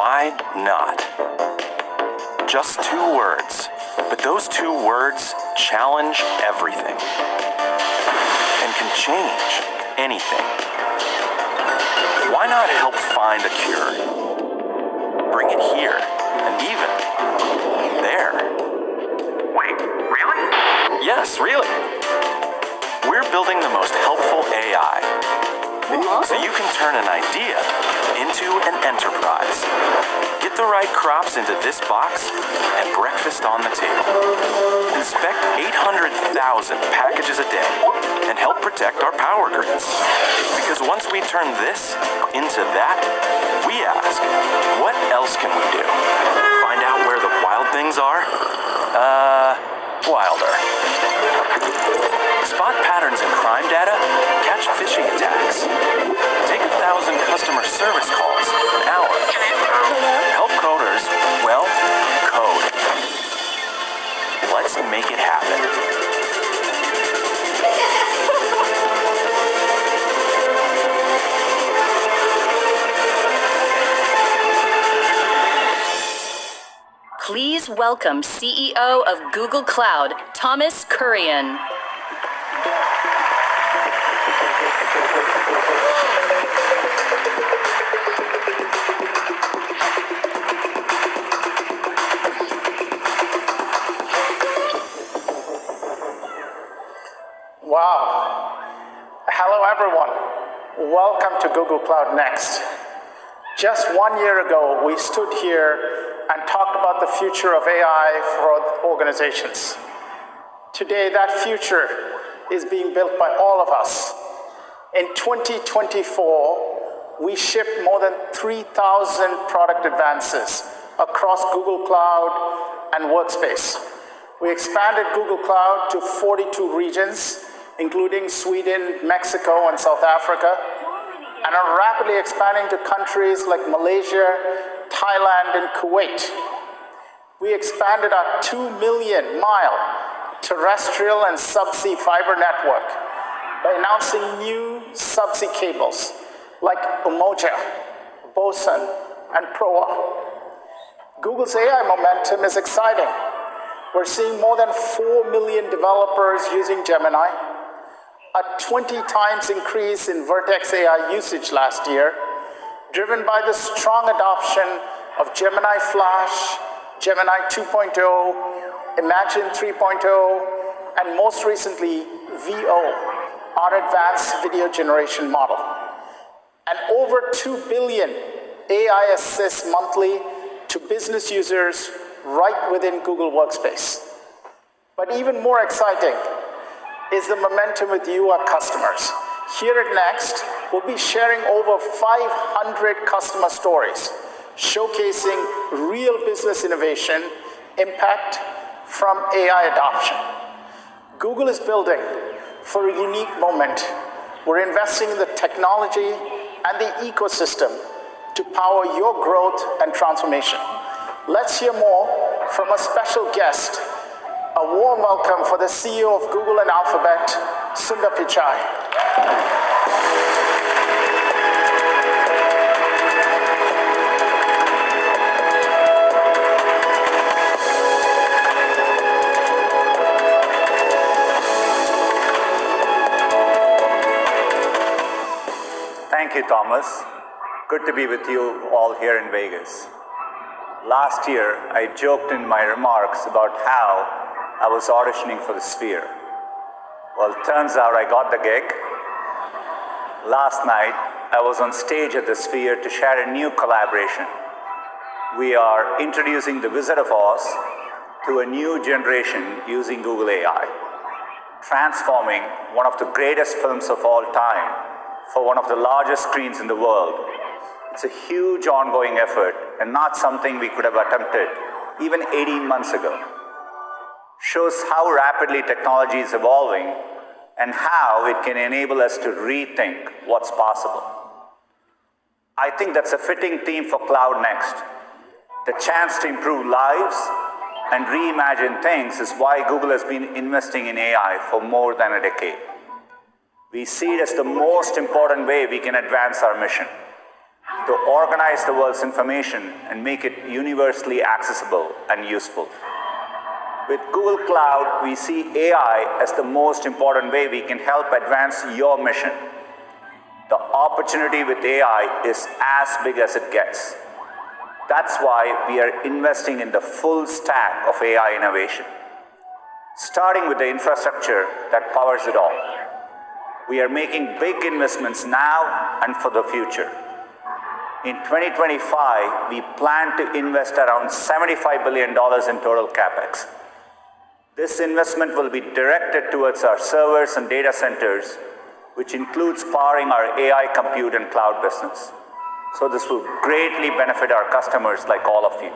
Why not? Just 2 words, but those 2 words challenge everything and can change anything. Why not help find a cure? Bring it here, and even there. Wait, really? Yes, really. We're building the most helpful AI, so you can turn an idea into an enterprise. Get the right crops into this box and breakfast on the table. Inspect 800,000 packages a day and help protect our power grids. Because once we turn this into that, we ask, what else can we do? Find out where the wild things are? Wilder. Spot patterns in crime data, catch phishing attacks. Take 1,000 customer service calls an hour. Help coders, well, code. Let's make it happen. Please welcome CEO of Google Cloud, Thomas Kurian. Wow. Hello, everyone. Welcome to Google Cloud Next. Just 1 year ago, we stood here and talked about the future of AI for organizations. Today, that future is being built by all of us. In 2024, we shipped more than 3,000 product advances across Google Cloud and Workspace. We expanded Google Cloud to 42 regions, including Sweden, Mexico, and South Africa, and are rapidly expanding to countries like Malaysia, Thailand, and Kuwait. We expanded our 2 million mile terrestrial and subsea fiber network by announcing new subsea cables like Umoja, Bosun, and Proa. Google's AI momentum is exciting. We're seeing more than 4 million developers using Gemini, a 20 times increase in Vertex AI usage last year, driven by the strong adoption of Gemini Flash, Gemini 2.0, Imagine 3.0, and most recently, VO, our advanced video generation model. And over 2 billion AI assists monthly to business users right within Google Workspace. But even more exciting is the momentum with you, our customers. Here at Next, we'll be sharing over 500 customer stories, showcasing real business innovation, impact from AI adoption. Google is building for a unique moment. We're investing in the technology and the ecosystem to power your growth and transformation. Let's hear more from a special guest. A warm welcome for the CEO of Google and Alphabet, Sundar Pichai. Thank you, Thomas. Good to be with you all here in Vegas. Last year, I joked in my remarks about how I was auditioning for the Sphere. Well, it turns out I got the gig. Last night, I was on stage at the Sphere to share a new collaboration. We are introducing The Wizard of Oz to a new generation using Google AI, transforming one of the greatest films of all time for one of the largest screens in the world. It's a huge ongoing effort and not something we could have attempted even 18 months ago. Shows how rapidly technology is evolving and how it can enable us to rethink what's possible. I think that's a fitting theme for Cloud Next. The chance to improve lives and reimagine things is why Google has been investing in AI for more than a decade. We see it as the most important way we can advance our mission. to organize the world's information and make it universally accessible and useful. With Google Cloud, we see AI as the most important way we can help advance your mission. The opportunity with AI is as big as it gets. That's why we are investing in the full stack of AI innovation, starting with the infrastructure that powers it all. We are making big investments now and for the future. In 2025, we plan to invest around $75 billion in total capex. This investment will be directed towards our servers and data centers, which includes powering our AI compute and cloud business. So this will greatly benefit our customers like all of you.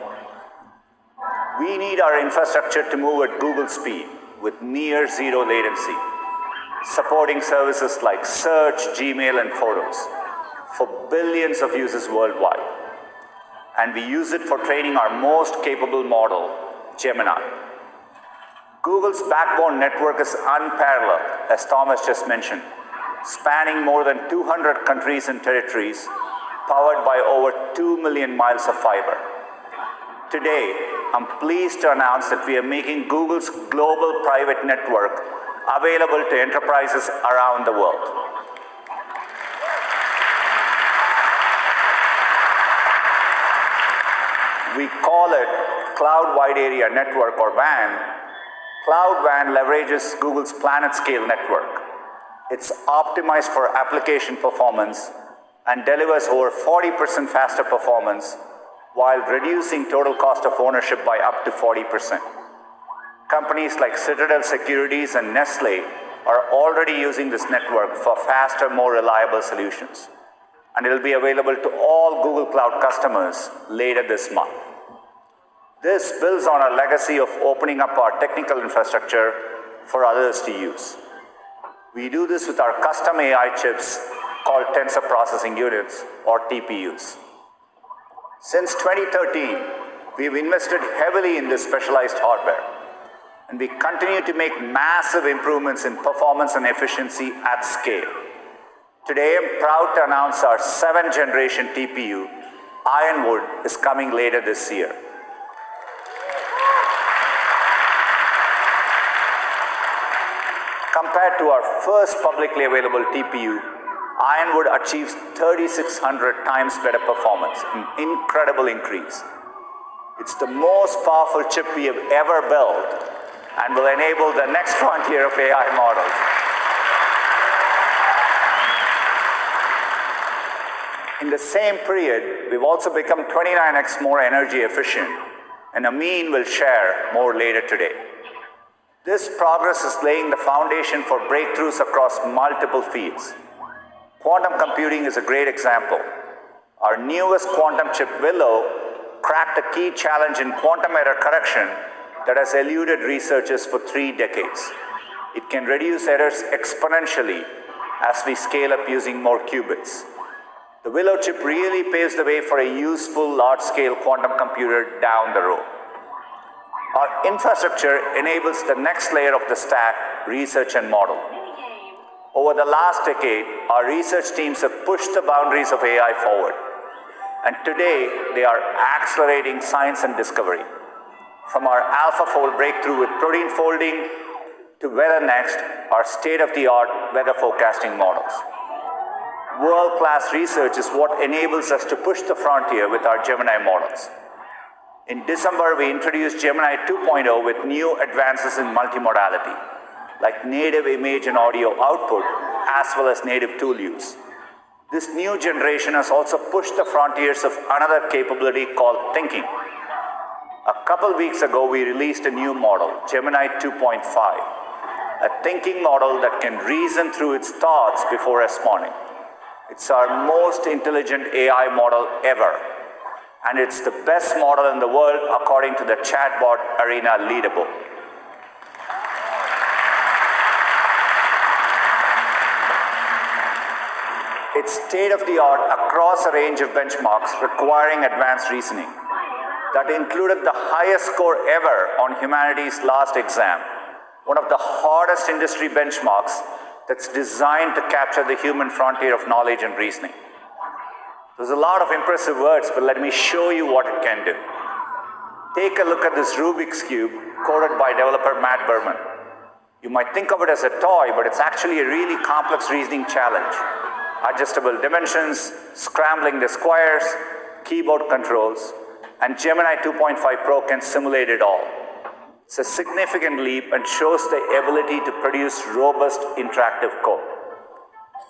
We need our infrastructure to move at Google speed with near zero latency, supporting services like search, Gmail, and photos for billions of users worldwide. And we use it for training our most capable model, Gemini. Google's backbone network is unparalleled, as Thomas just mentioned, spanning more than 200 countries and territories, powered by over 2 million miles of fiber. Today, I'm pleased to announce that we are making Google's global private network available to enterprises around the world. We call it Cloud Wide Area Network, or WAN. Cloud WAN leverages Google's planet-scale network. It's optimized for application performance and delivers over 40% faster performance while reducing total cost of ownership by up to 40%. Companies like Citadel Securities and Nestle are already using this network for faster, more reliable solutions. And it will be available to all Google Cloud customers later this month. This builds on our legacy of opening up our technical infrastructure for others to use. We do this with our custom AI chips called Tensor Processing Units, or TPUs. Since 2013, we've invested heavily in this specialized hardware, and we continue to make massive improvements in performance and efficiency at scale. Today, I'm proud to announce our 7th generation TPU, Ironwood, is coming later this year. Compared to our first publicly available TPU, Ironwood achieves 3,600 times better performance, an incredible increase. It's the most powerful chip we have ever built and will enable the next frontier of AI models. In the same period, we've also become 29x more energy efficient, and Amin will share more later today. This progress is laying the foundation for breakthroughs across multiple fields. Quantum computing is a great example. Our newest quantum chip, Willow, cracked a key challenge in quantum error correction that has eluded researchers for 3 decades. It can reduce errors exponentially as we scale up using more qubits. The Willow chip really paves the way for a useful large-scale quantum computer down the road. Our infrastructure enables the next layer of the stack, research and model. Over the last decade, our research teams have pushed the boundaries of AI forward. And today, they are accelerating science and discovery. From our AlphaFold breakthrough with protein folding to WeatherNext, our state-of-the-art weather forecasting models. World-class research is what enables us to push the frontier with our Gemini models. In December, we introduced Gemini 2.0 with new advances in multimodality, like native image and audio output, as well as native tool use. This new generation has also pushed the frontiers of another capability called thinking. A couple weeks ago, we released a new model, Gemini 2.5, a thinking model that can reason through its thoughts before responding. It's our most intelligent AI model ever, and it's the best model in the world according to the Chatbot Arena leaderboard. It's state-of-the-art across a range of benchmarks requiring advanced reasoning. That included the highest score ever on humanity's last exam, one of the hardest industry benchmarks that's designed to capture the human frontier of knowledge and reasoning. There's a lot of impressive words, but let me show you what it can do. Take a look at this Rubik's Cube coded by developer Matt Berman. You might think of it as a toy, but it's actually a really complex reasoning challenge. Adjustable dimensions, scrambling the squares, keyboard controls, and Gemini 2.5 Pro can simulate it all. It's a significant leap and shows the ability to produce robust interactive code.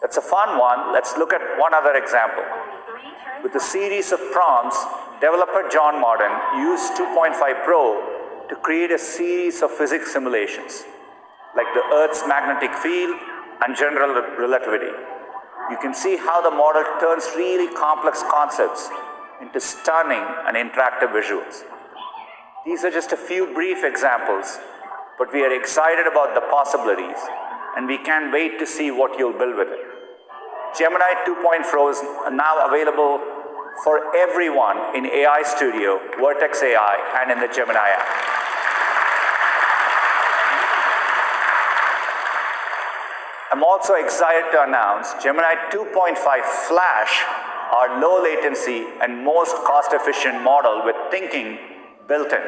That's a fun one. Let's look at one other example. With a series of prompts, developer John Martin used 2.5 Pro to create a series of physics simulations, like the Earth's magnetic field and general relativity. You can see how the model turns really complex concepts into stunning and interactive visuals. These are just a few brief examples, but we are excited about the possibilities, and we can't wait to see what you'll build with it. Gemini 2.0 is now available for everyone in AI Studio, Vertex AI, and in the Gemini app. I'm also excited to announce Gemini 2.5 Flash, our low latency and most cost-efficient model with thinking built in.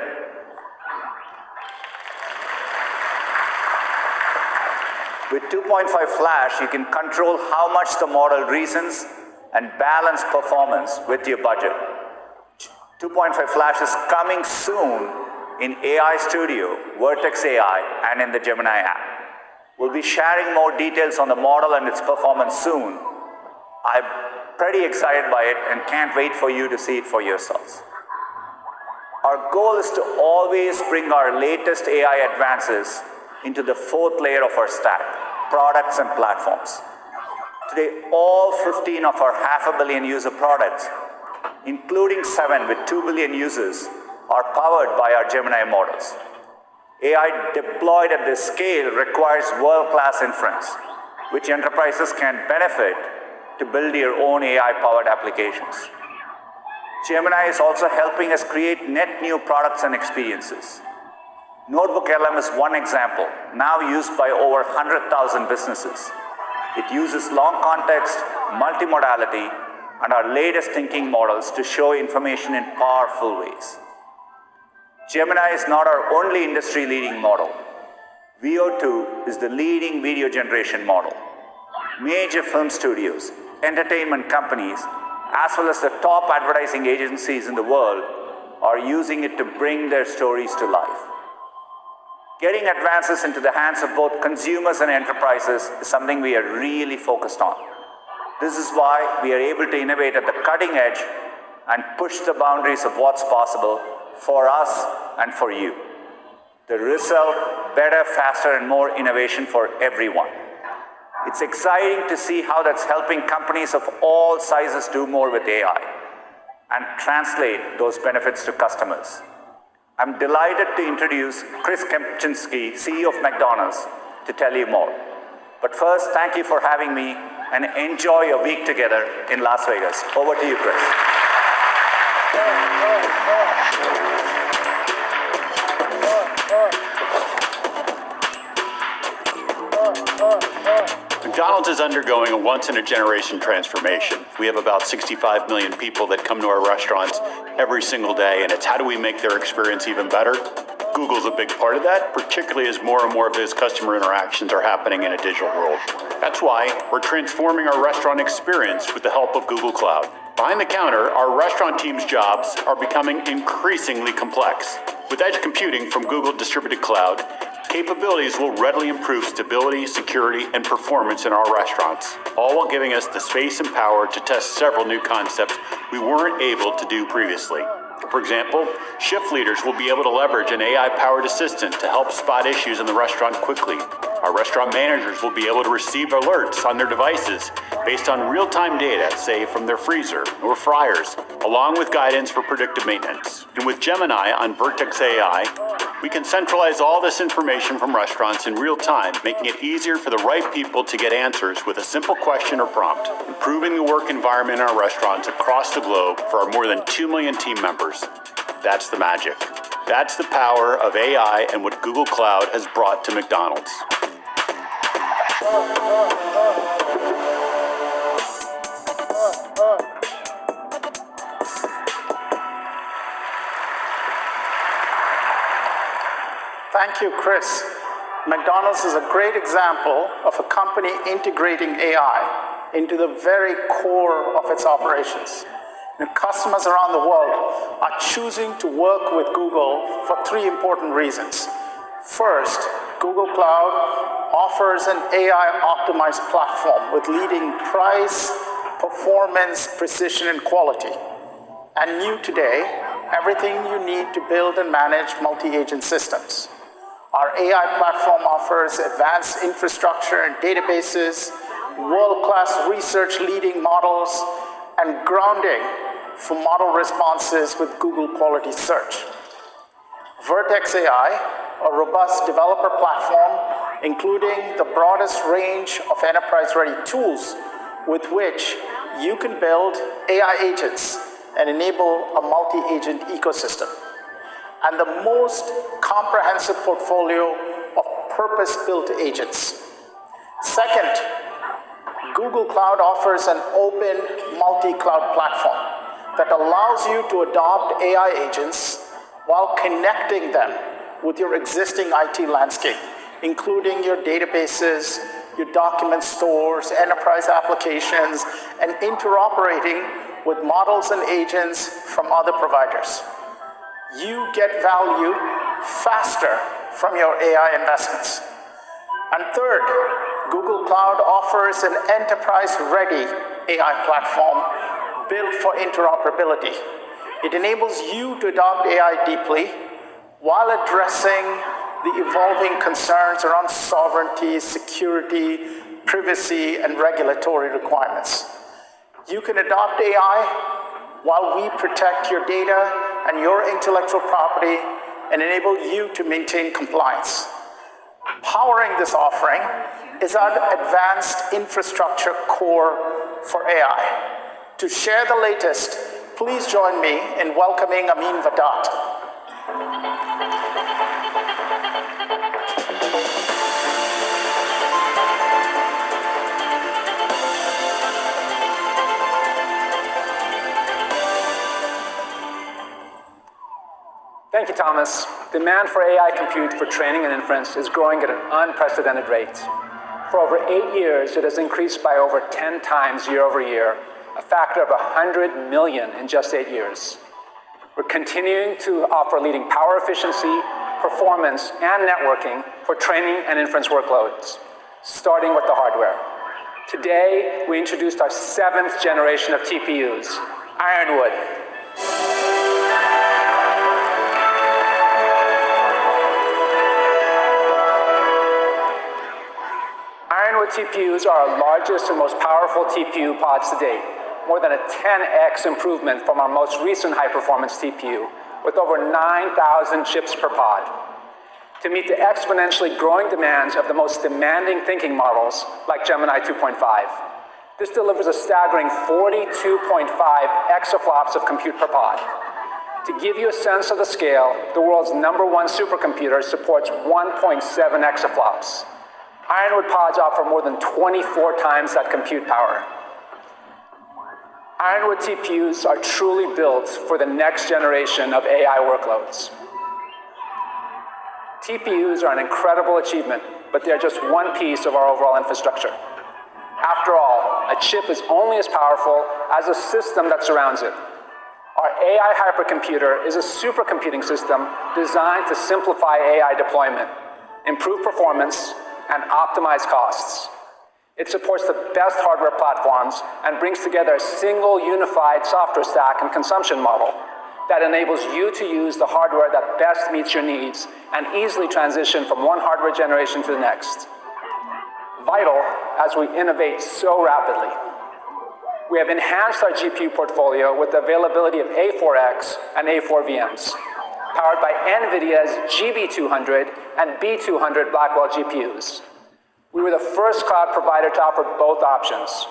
With 2.5 Flash, you can control how much the model reasons and balance performance with your budget. 2.5 Flash is coming soon in AI Studio, Vertex AI, and in the Gemini app. We'll be sharing more details on the model and its performance soon. I'm pretty excited by it and can't wait for you to see it for yourselves. Our goal is to always bring our latest AI advances into the fourth layer of our stack, products and platforms. Today, all 15 of our 500 million user products, including 7 with 2 billion users, are powered by our Gemini models. AI deployed at this scale requires world-class inference, which enterprises can benefit to build your own AI-powered applications. Gemini is also helping us create net new products and experiences. Notebook LM is one example, now used by over 100,000 businesses. It uses long context, multimodality, and our latest thinking models to show information in powerful ways. Gemini is not our only industry-leading model. VO2 is the leading video generation model. Major film studios, entertainment companies, as well as the top advertising agencies in the world are using it to bring their stories to life. Getting advances into the hands of both consumers and enterprises is something we are really focused on. This is why we are able to innovate at the cutting edge and push the boundaries of what's possible for us and for you. The result, better, faster, and more innovation for everyone. It's exciting to see how that's helping companies of all sizes do more with AI and translate those benefits to customers. I'm delighted to introduce Chris Kempczinski, CEO of McDonald's, to tell you more. But first, thank you for having me and enjoy your week together in Las Vegas. Over to you, Chris. McDonald's is undergoing a once-in-a-generation transformation. We have about 65 million people that come to our restaurants every single day, and it's how do we make their experience even better? Google's a big part of that, particularly as more and more of those customer interactions are happening in a digital world. That's why we're transforming our restaurant experience with the help of Google Cloud. Behind the counter, our restaurant team's jobs are becoming increasingly complex. With edge computing from Google Distributed Cloud, capabilities will readily improve stability, security, and performance in our restaurants, all while giving us the space and power to test several new concepts we weren't able to do previously. For example, shift leaders will be able to leverage an AI-powered assistant to help spot issues in the restaurant quickly. Our restaurant managers will be able to receive alerts on their devices based on real-time data, say from their freezer or fryers, along with guidance for predictive maintenance. And with Gemini on Vertex AI, we can centralize all this information from restaurants in real time, making it easier for the right people to get answers with a simple question or prompt, improving the work environment in our restaurants across the globe for our more than 2 million team members. That's the magic. That's the power of AI and what Google Cloud has brought to McDonald's. Thank you, Chris. McDonald's is a great example of a company integrating AI into the very core of its operations. And customers around the world are choosing to work with Google for three important reasons. First, Google Cloud offers an AI-optimized platform with leading price, performance, precision, and quality. And new today, everything you need to build and manage multi-agent systems. Our AI platform offers advanced infrastructure and databases, world-class research leading models, and grounding for model responses with Google Quality Search. Vertex AI, a robust developer platform, including the broadest range of enterprise-ready tools with which you can build AI agents and enable a multi-agent ecosystem, and the most comprehensive portfolio of purpose-built agents. Second, Google Cloud offers an open multi-cloud platform that allows you to adopt AI agents while connecting them with your existing IT landscape, including your databases, your document stores, enterprise applications, and interoperating with models and agents from other providers. You get value faster from your AI investments. And third, Google Cloud offers an enterprise-ready AI platform built for interoperability. It enables you to adopt AI deeply while addressing the evolving concerns around sovereignty, security, privacy, and regulatory requirements. You can adopt AI while we protect your data and your intellectual property and enable you to maintain compliance. Powering this offering is our advanced infrastructure core for AI. To share the latest, please join me in welcoming Amin Vadat. Thank you, Thomas. Demand for AI compute for training and inference is growing at an unprecedented rate. For over 8 years, it has increased by over 10 times year over year, a factor of 100 million in just 8 years. We're continuing to offer leading power efficiency, performance, and networking for training and inference workloads, starting with the hardware. Today, we introduced our 7th generation of TPUs, Ironwood. Ironwood TPUs are our largest and most powerful TPU pods to date, more than a 10x improvement from our most recent high-performance TPU, with over 9,000 chips per pod. To meet the exponentially growing demands of the most demanding thinking models, like Gemini 2.5, this delivers a staggering 42.5 exaflops of compute per pod. To give you a sense of the scale, the world's #1 supercomputer supports 1.7 exaflops. Ironwood pods offer more than 24 times that compute power. Ironwood TPUs are truly built for the next generation of AI workloads. TPUs are an incredible achievement, but they're just one piece of our overall infrastructure. After all, a chip is only as powerful as the system that surrounds it. Our AI hypercomputer is a supercomputing system designed to simplify AI deployment, improve performance, and optimize costs. It supports the best hardware platforms and brings together a single unified software stack and consumption model that enables you to use the hardware that best meets your needs and easily transition from one hardware generation to the next. Vital as we innovate so rapidly. We have enhanced our GPU portfolio with the availability of A4X and A4 VMs, powered by NVIDIA's GB200 and B200 Blackwell GPUs. We were the first cloud provider to offer both options.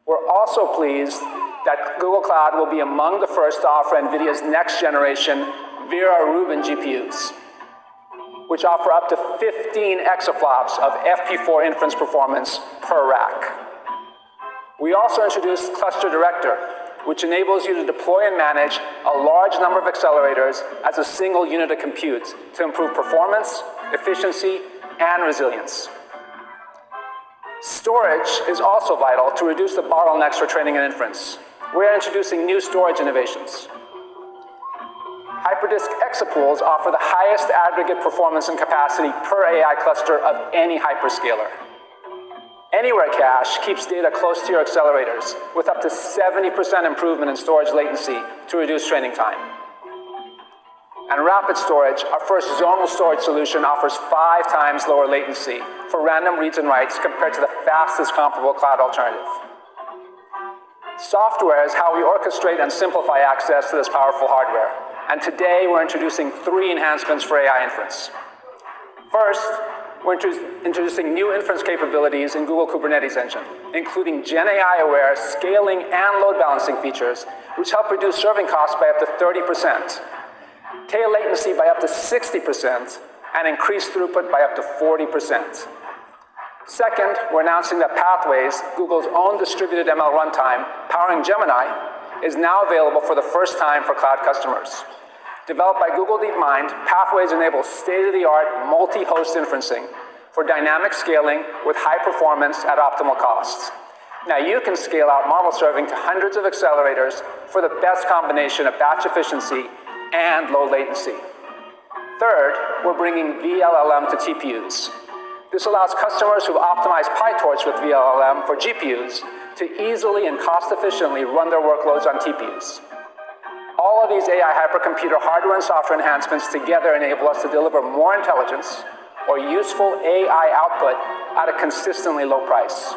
We're also pleased that Google Cloud will be among the first to offer NVIDIA's next generation Vera Rubin GPUs, which offer up to 15 exaflops of FP4 inference performance per rack. We also introduced Cluster Director, which enables you to deploy and manage a large number of accelerators as a single unit of compute to improve performance, efficiency, and resilience. Storage is also vital to reduce the bottlenecks for training and inference. We're introducing new storage innovations. Hyperdisk exapools offer the highest aggregate performance and capacity per AI cluster of any hyperscaler. Anywhere cache keeps data close to your accelerators with up to 70% improvement in storage latency to reduce training time. And rapid storage, our first zonal storage solution, offers 5 times lower latency for random reads and writes compared to the fastest comparable cloud alternative. Software is how we orchestrate and simplify access to this powerful hardware. And today we're introducing 3 enhancements for AI inference. First, we're introducing new inference capabilities in Google Kubernetes Engine, including Gen AI-aware scaling and load balancing features, which help reduce serving costs by up to 30%, tail latency by up to 60%, and increase throughput by up to 40%. Second, we're announcing that Pathways, Google's own distributed ML runtime powering Gemini, is now available for the first time for cloud customers. Developed by Google DeepMind, Pathways enables state-of-the-art multi-host inferencing for dynamic scaling with high performance at optimal costs. Now you can scale out model serving to hundreds of accelerators for the best combination of batch efficiency and low latency. Third, we're bringing vLLM to TPUs. This allows customers who optimize PyTorch with vLLM for GPUs to easily and cost-efficiently run their workloads on TPUs. All of these AI hypercomputer hardware and software enhancements together enable us to deliver more intelligence or useful AI output at a consistently low price.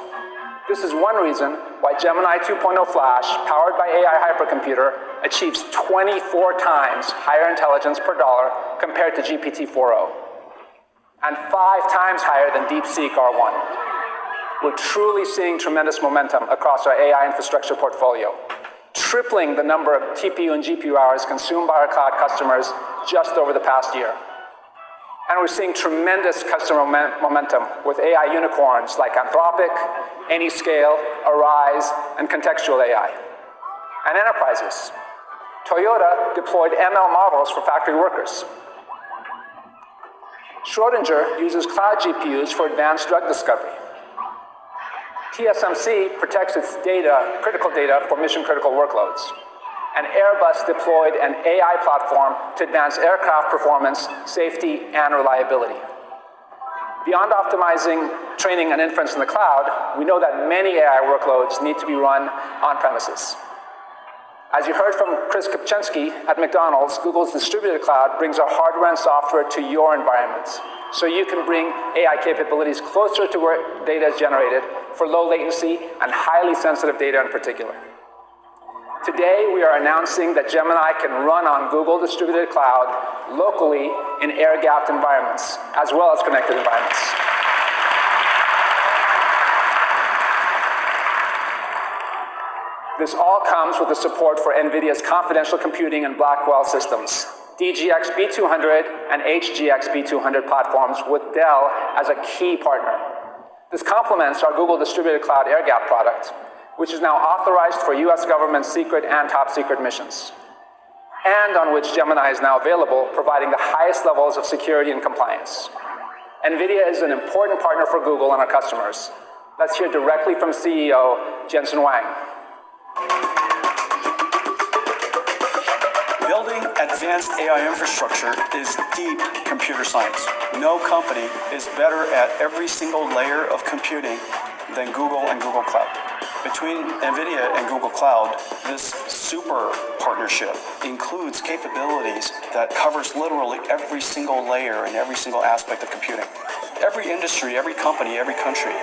This is one reason why Gemini 2.0 Flash, powered by AI hypercomputer, achieves 24 times higher intelligence per dollar compared to GPT-4o, and 5 times higher than DeepSeek R1. We're truly seeing tremendous momentum across our AI infrastructure portfolio, tripling the number of TPU and GPU hours consumed by our cloud customers just over the past year. And we're seeing tremendous customer momentum with AI unicorns like Anthropic, Anyscale, Arise, and Contextual AI. And enterprises. Toyota deployed ML models for factory workers. Schrödinger uses cloud GPUs for advanced drug discovery. TSMC protects its data, critical data, for mission-critical workloads. And Airbus deployed an AI platform to advance aircraft performance, safety, and reliability. Beyond optimizing training and inference in the cloud, we know that many AI workloads need to be run on premises. As you heard from Chris Kopczynski at McDonald's, Google's distributed cloud brings our hardware and software to your environment, so you can bring AI capabilities closer to where data is generated for low latency and highly sensitive data in particular. Today, we are announcing that Gemini can run on Google Distributed Cloud locally in air-gapped environments, as well as connected environments. This all comes with the support for NVIDIA's confidential computing and Blackwell systems, DGX B200 and HGX B200 platforms with Dell as a key partner. This complements our Google Distributed Cloud air-gapped product, which is now authorized for US government secret and top secret missions, and on which Gemini is now available, providing the highest levels of security and compliance. NVIDIA is an important partner for Google and our customers. Let's hear directly from CEO Jensen Huang. Building advanced AI infrastructure is deep computer science. No company is better at every single layer of computing than Google and Google Cloud. Between NVIDIA and Google Cloud, this super partnership includes capabilities that covers literally every single layer and every single aspect of computing. Every industry, every company, every country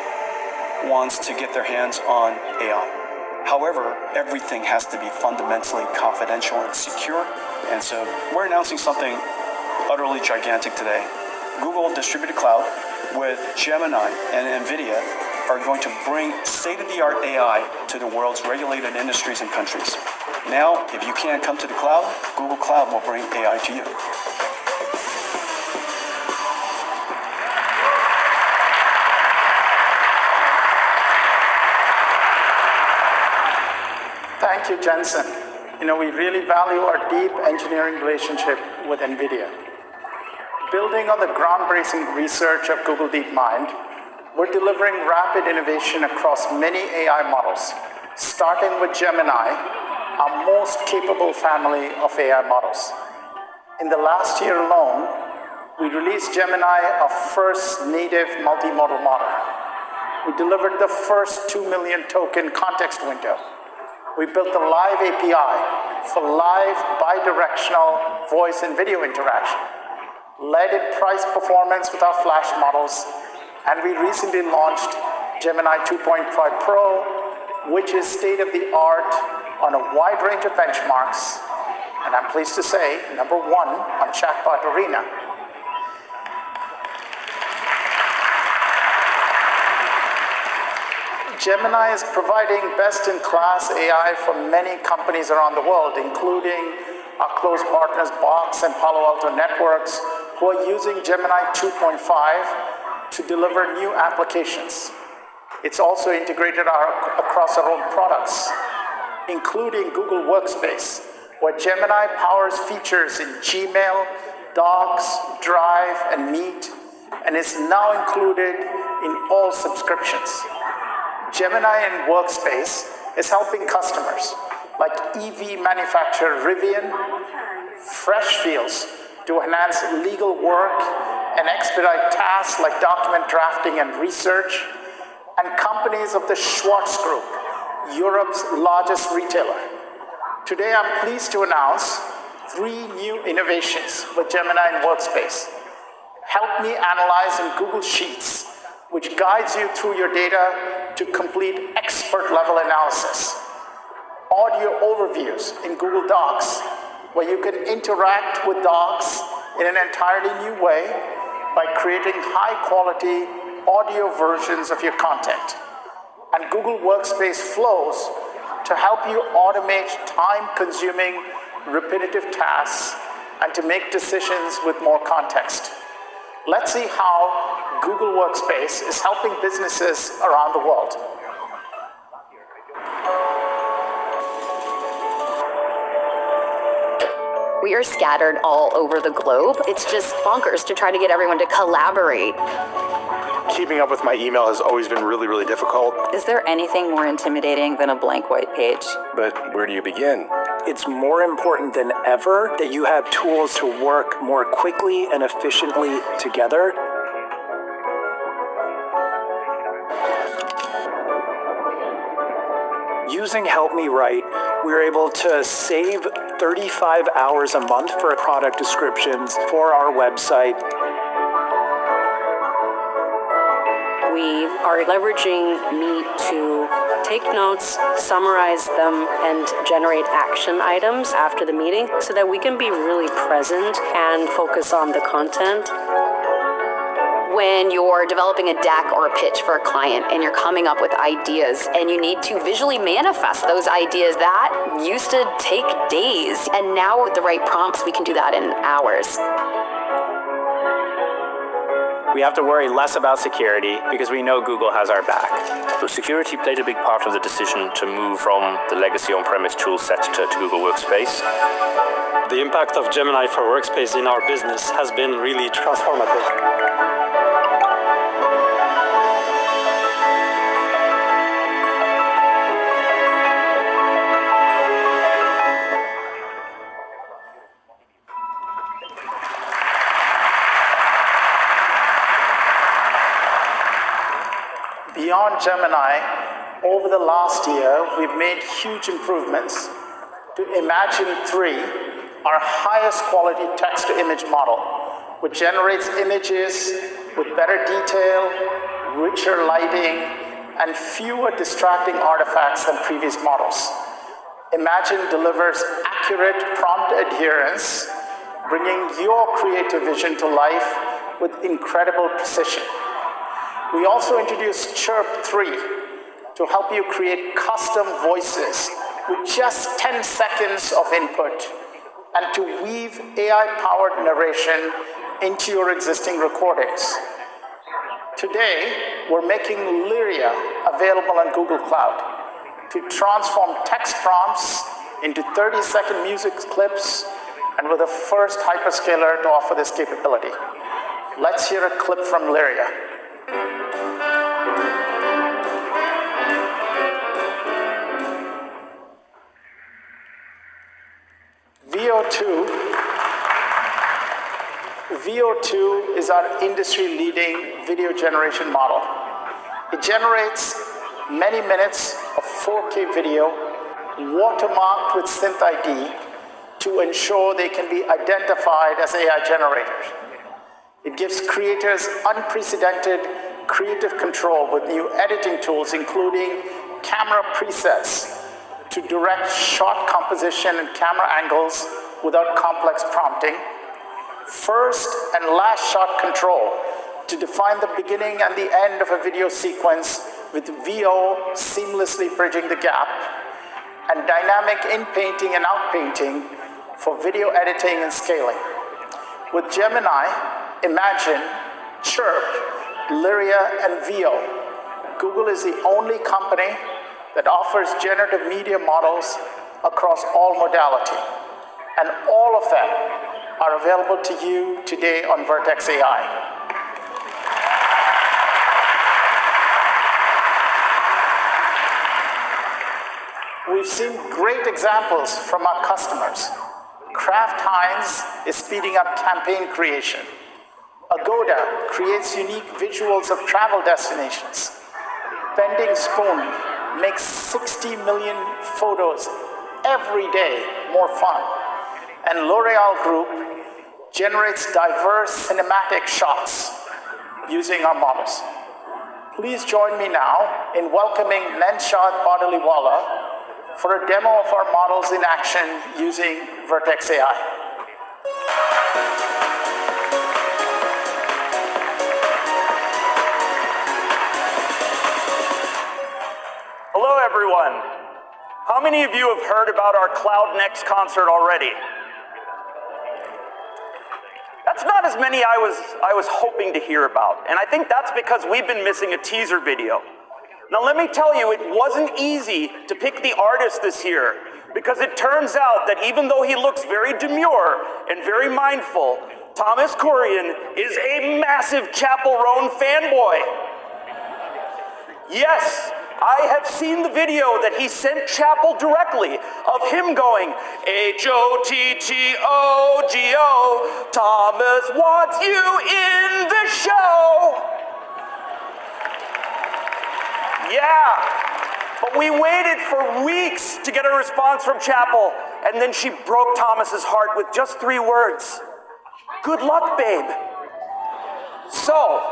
wants to get their hands on AI. However, everything has to be fundamentally confidential and secure. And so we're announcing something utterly gigantic today. Google Distributed Cloud with Gemini and NVIDIA are going to bring state-of-the-art AI to the world's regulated industries and countries. Now, if you can't come to the cloud, Google Cloud will bring AI to you. Thank Thank you, Jensen. We really value our deep engineering relationship with NVIDIA. Building on the groundbreaking research of Google DeepMind, we're delivering rapid innovation across many AI models, starting with Gemini, our most capable family of AI models. In the last year alone, we released Gemini, our first native multimodal model. We delivered the first 2 million token context window. We built the live API for live bidirectional voice and video interaction, led in price performance with our Flash models, and we recently launched Gemini 2.5 Pro, which is state-of-the-art on a wide range of benchmarks, and I'm pleased to say, #1 on Chatbot Arena. Gemini is providing best-in-class AI for many companies around the world, including our close partners Box and Palo Alto Networks, who are using Gemini 2.5 to deliver new applications. It's also integrated across our own products, including Google Workspace, where Gemini powers features in Gmail, Docs, Drive, and Meet, and is now included in all subscriptions. Gemini in Workspace is helping customers like EV manufacturer Rivian, Freshfields to enhance legal work and expedite tasks like document drafting and research, and companies of the Schwartz Group, Europe's largest retailer. Today, I'm pleased to announce 3 new innovations with Gemini in Workspace. Help me analyze in Google Sheets, which guides you through your data to complete expert-level analysis. Audio overviews in Google Docs, where you can interact with docs in an entirely new way by creating high-quality audio versions of your content. And Google Workspace Flows to help you automate time-consuming, repetitive tasks and to make decisions with more context. Let's see how Google Workspace is helping businesses around the world. We are scattered all over the globe. It's just bonkers to try to get everyone to collaborate. Keeping up with my email has always been really, really difficult. Is there anything more intimidating than a blank white page? But where do you begin? It's more important than ever that you have tools to work more quickly and efficiently together. Using Help Me Write, we're able to save 35 hours a month for product descriptions for our website. We are leveraging Meet to take notes, summarize them, and generate action items after the meeting so that we can be really present and focus on the content. When you're developing a deck or a pitch for a client and you're coming up with ideas and you need to visually manifest those ideas, that used to take days. And now with the right prompts, we can do that in hours. We have to worry less about security because we know Google has our back. So security played a big part of the decision to move from the legacy on-premise tool set to Google Workspace. The impact of Gemini for Workspace in our business has been really transformative. Beyond Gemini, over the last year, we've made huge improvements to Imagine 3, our highest quality text-to-image model, which generates images with better detail, richer lighting, and fewer distracting artifacts than previous models. Imagine delivers accurate prompt adherence, bringing your creative vision to life with incredible precision. We also introduced Chirp 3 to help you create custom voices with just 10 seconds of input and to weave AI-powered narration into your existing recordings. Today, we're making Lyria available on Google Cloud to transform text prompts into 30-second music clips, and we're the first hyperscaler to offer this capability. Let's hear a clip from Lyria. VO2 is our industry-leading video generation model. It generates many minutes of 4K video, watermarked with Synth ID, to ensure they can be identified as AI generators. It gives creators unprecedented creative control with new editing tools, including camera presets to direct shot composition and camera angles without complex prompting, first and last shot control to define the beginning and the end of a video sequence with VO seamlessly bridging the gap, and dynamic in-painting and out-painting for video editing and scaling. With Gemini, Imagine, Chirp, Lyria, and VO, Google is the only company that offers generative media models across all modality, and all of them are available to you today on Vertex AI. We've seen great examples from our customers. Kraft Heinz is speeding up campaign creation. Agoda creates unique visuals of travel destinations. Bending Spoon makes 60 million photos every day more fun. And L'Oreal Group generates diverse cinematic shots using our models. Please join me now in welcoming Nenshad Badaliwala for a demo of our models in action using Vertex AI. Hello, everyone. How many of you have heard about our Cloud Next concert already? That's not as many I was hoping to hear about, and I think that's because we've been missing a teaser video. Now let me tell you, it wasn't easy to pick the artist this year, because it turns out that even though he looks very demure and very mindful, Thomas Kurian is a massive Chapel Roan fanboy. Yes, I have seen the video that he sent Chapel directly of him going, H-O-T-T-O-G-O, Thomas wants you in the show. Yeah, but we waited for weeks to get a response from Chapel, and then she broke Thomas's heart with just 3 words. Good luck, babe. So,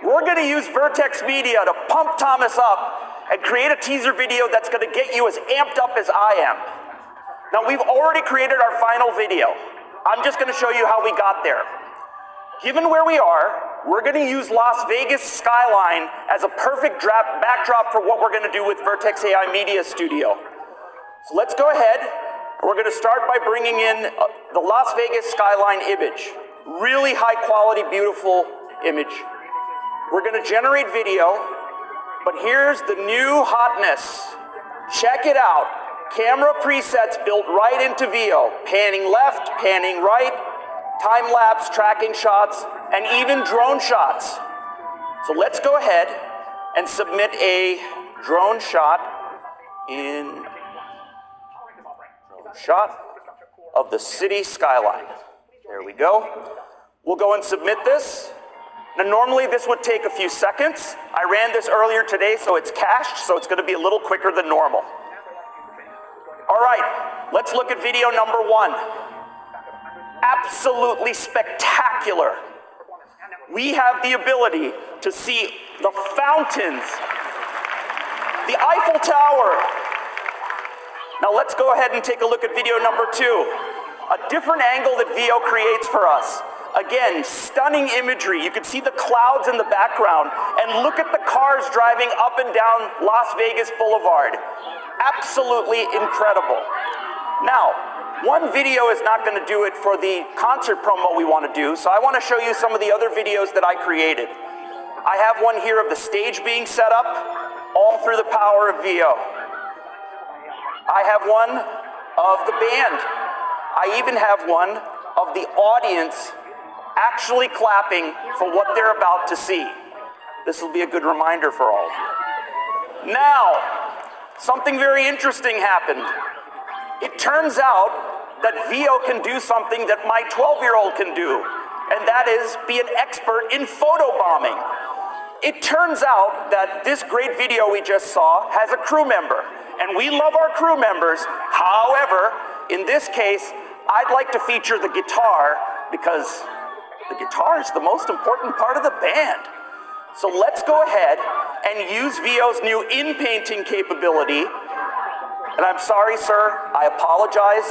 we're gonna use Vertex Media to pump Thomas up and create a teaser video that's gonna get you as amped up as I am. Now, we've already created our final video. I'm just gonna show you how we got there. Given where we are, we're gonna use Las Vegas skyline as a perfect backdrop for what we're gonna do with Vertex AI Media Studio. So let's go ahead. We're gonna start by bringing in the Las Vegas skyline image. Really high quality, beautiful image. We're gonna generate video, but here's the new hotness. Check it out. Camera presets built right into VO. Panning left, panning right, time-lapse tracking shots, and even drone shots. So let's go ahead and submit a drone shot of the city skyline. There we go. We'll go and submit this. Now normally this would take a few seconds. I ran this earlier today, so it's cached, so it's gonna be a little quicker than normal. All right, let's look at video number 1. Absolutely spectacular. We have the ability to see the fountains, the Eiffel Tower. Now let's go ahead and take a look at video number 2. A different angle that VO creates for us. Again, stunning imagery. You can see the clouds in the background, and look at the cars driving up and down Las Vegas Boulevard. Absolutely incredible. Now, one video is not going to do it for the concert promo we want to do, so I want to show you some of the other videos that I created. I have one here of the stage being set up, all through the power of VO. I have one of the band. I even have one of the audience actually clapping for what they're about to see. This will be a good reminder for all of you. Now, something very interesting happened. It turns out that VO can do something that my 12-year-old can do, and that is be an expert in photobombing. It turns out that this great video we just saw has a crew member, and we love our crew members. However, in this case, I'd like to feature the guitar because the guitar is the most important part of the band. So let's go ahead and use VO's new in-painting capability. And I'm sorry, sir, I apologize.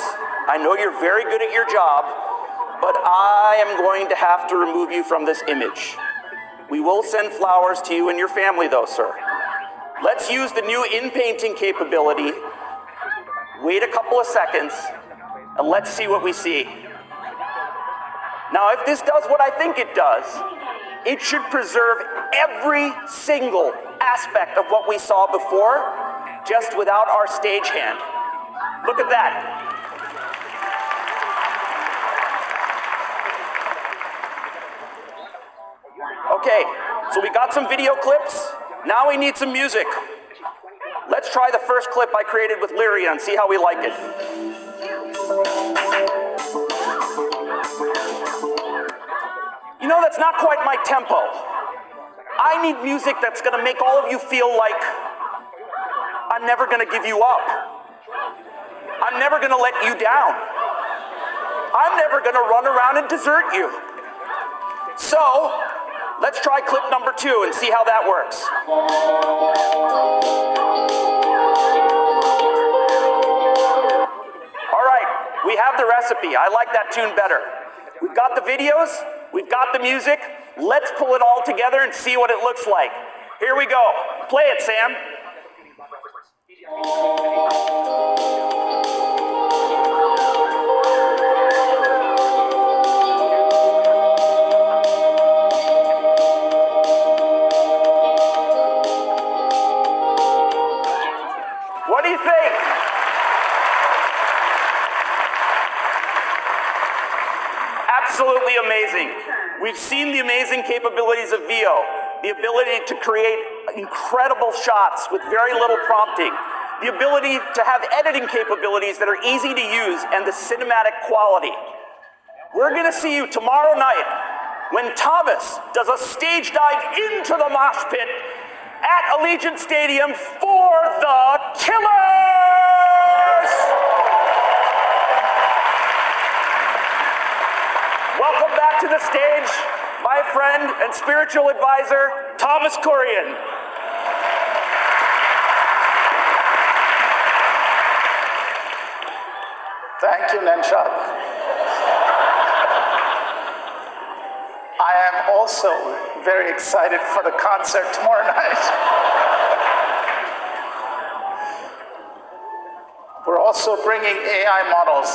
I know you're very good at your job, but I am going to have to remove you from this image. We will send flowers to you and your family though, sir. Let's use the new in-painting capability. Wait a couple of seconds, and let's see what we see. Now, if this does what I think it does, it should preserve every single aspect of what we saw before, just without our stagehand. Look at that. Okay, so we got some video clips. Now we need some music. Let's try the first clip I created with Lyria and see how we like it. You know, that's not quite my tempo. I need music that's gonna make all of you feel like I'm never gonna give you up. I'm never gonna let you down. I'm never gonna run around and desert you. So, let's try clip number 2 and see how that works. All right, we have the recipe. I like that tune better. We've got the videos, we've got the music. Let's pull it all together and see what it looks like. Here we go. Play it, Sam. What do you think? Absolutely amazing. We've seen the amazing capabilities of VO, the ability to create incredible shots with very little prompting, the ability to have editing capabilities that are easy to use, and the cinematic quality. We're gonna see you tomorrow night when Thomas does a stage dive into the mosh pit at Allegiant Stadium for the Killers! Welcome back to the stage, my friend and spiritual advisor, Thomas Kurian. Thank you, Nenshad. I am also very excited for the concert tomorrow night. We're also bringing AI models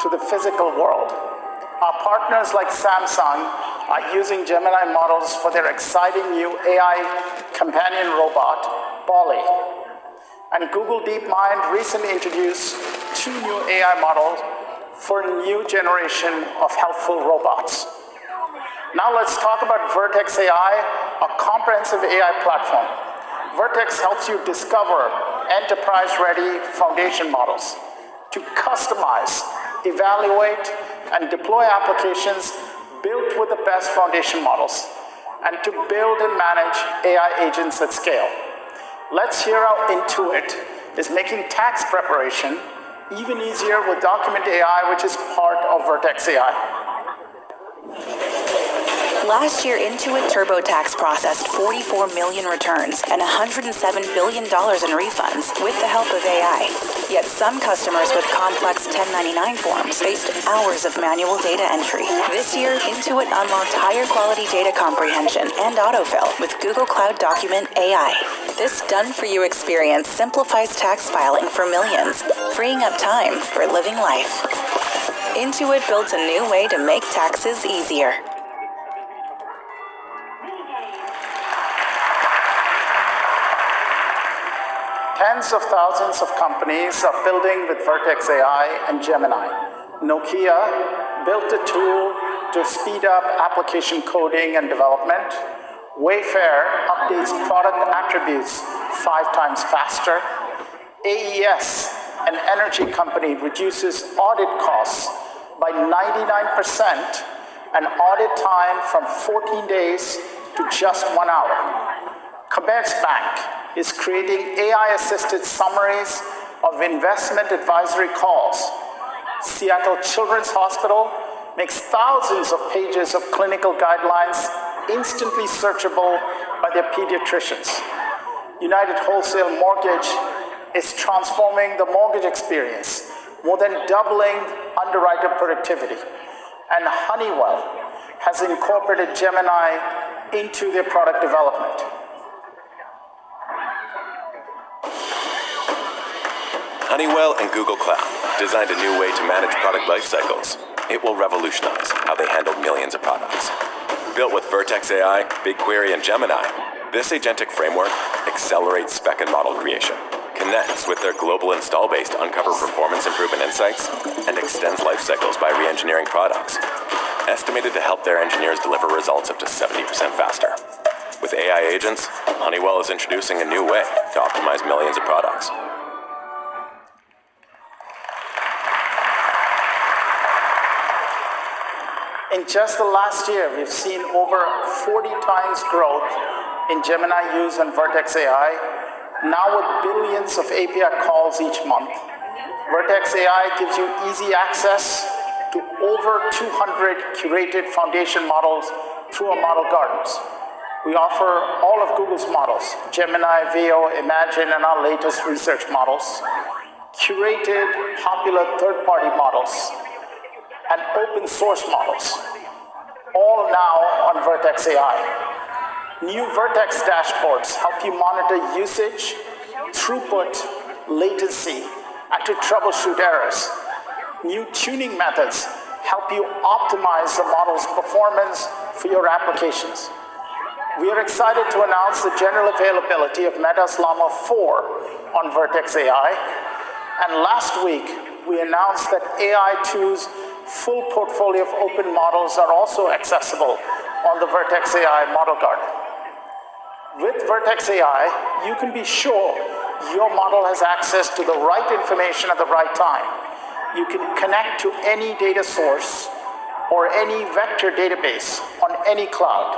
to the physical world. Our partners like Samsung are using Gemini models for their exciting new AI companion robot, Polly. And Google DeepMind recently introduced 2 new AI models for a new generation of helpful robots. Now let's talk about Vertex AI, a comprehensive AI platform. Vertex helps you discover enterprise-ready foundation models to customize, evaluate, and deploy applications built with the best foundation models, and to build and manage AI agents at scale. Let's hear how Intuit is making tax preparation even easier with Document AI, which is part of Vertex AI. Last year, Intuit TurboTax processed 44 million returns and $107 billion in refunds with the help of AI. Yet some customers with complex 1099 forms faced hours of manual data entry. This year, Intuit unlocked higher quality data comprehension and autofill with Google Cloud Document AI. This done-for-you experience simplifies tax filing for millions, freeing up time for living life. Intuit builds a new way to make taxes easier. Tens of thousands of companies are building with Vertex AI and Gemini. Nokia built a tool to speed up application coding and development. Wayfair updates product attributes 5 times faster. AES, an energy company, reduces audit costs by 99% and audit time from 14 days to just 1 hour. Commerzbank is creating AI-assisted summaries of investment advisory calls. Seattle Children's Hospital makes thousands of pages of clinical guidelines instantly searchable by their pediatricians. United Wholesale Mortgage is transforming the mortgage experience, more than doubling underwriter productivity. And Honeywell has incorporated Gemini into their product development. Honeywell and Google Cloud designed a new way to manage product life cycles. It will revolutionize how they handle millions of products. Built with Vertex AI, BigQuery, and Gemini, this agentic framework accelerates spec and model creation, connects with their global install base to uncover performance improvement insights, and extends life cycles by re-engineering products. Estimated to help their engineers deliver results up to 70% faster. With AI agents, Honeywell is introducing a new way to optimize millions of products. In just the last year, we've seen over 40 times growth in Gemini use on Vertex AI, now with billions of API calls each month. Vertex AI gives you easy access to over 200 curated foundation models through our model gardens. We offer all of Google's models, Gemini, Veo, Imagine, and our latest research models, curated popular third-party models, and open source models, all now on Vertex AI. New Vertex dashboards help you monitor usage, throughput, latency, and to troubleshoot errors. New tuning methods help you optimize the model's performance for your applications. We are excited to announce the general availability of Meta's Llama 4 on Vertex AI. And last week, we announced that AI2's full portfolio of open models are also accessible on the Vertex AI Model Garden. With Vertex AI, you can be sure your model has access to the right information at the right time. You can connect to any data source or any vector database on any cloud.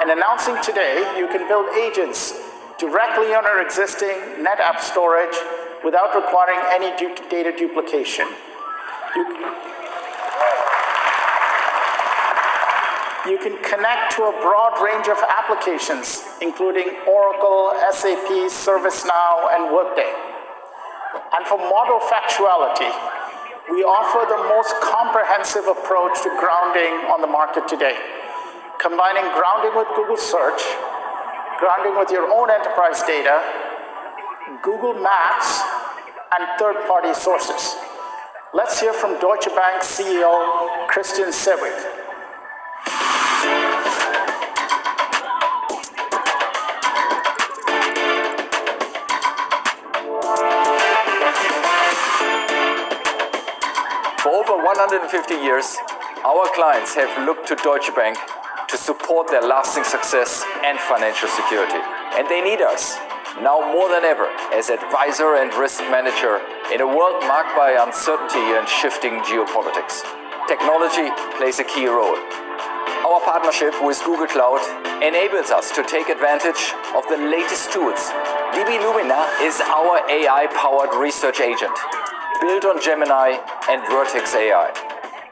And announcing today, you can build agents directly on our existing NetApp storage without requiring any data duplication. You can connect to a broad range of applications, including Oracle, SAP, ServiceNow, and Workday. And for model factuality, we offer the most comprehensive approach to grounding on the market today, combining grounding with Google Search, grounding with your own enterprise data, Google Maps, and third-party sources. Let's hear from Deutsche Bank CEO Christian Sewig. For over 150 years, our clients have looked to Deutsche Bank to support their lasting success and financial security. And they need us, now more than ever, as advisor and risk manager in a world marked by uncertainty and shifting geopolitics. Technology plays a key role. Our partnership with Google Cloud enables us to take advantage of the latest tools. DB Lumina is our AI-powered research agent, built on Gemini and Vertex AI.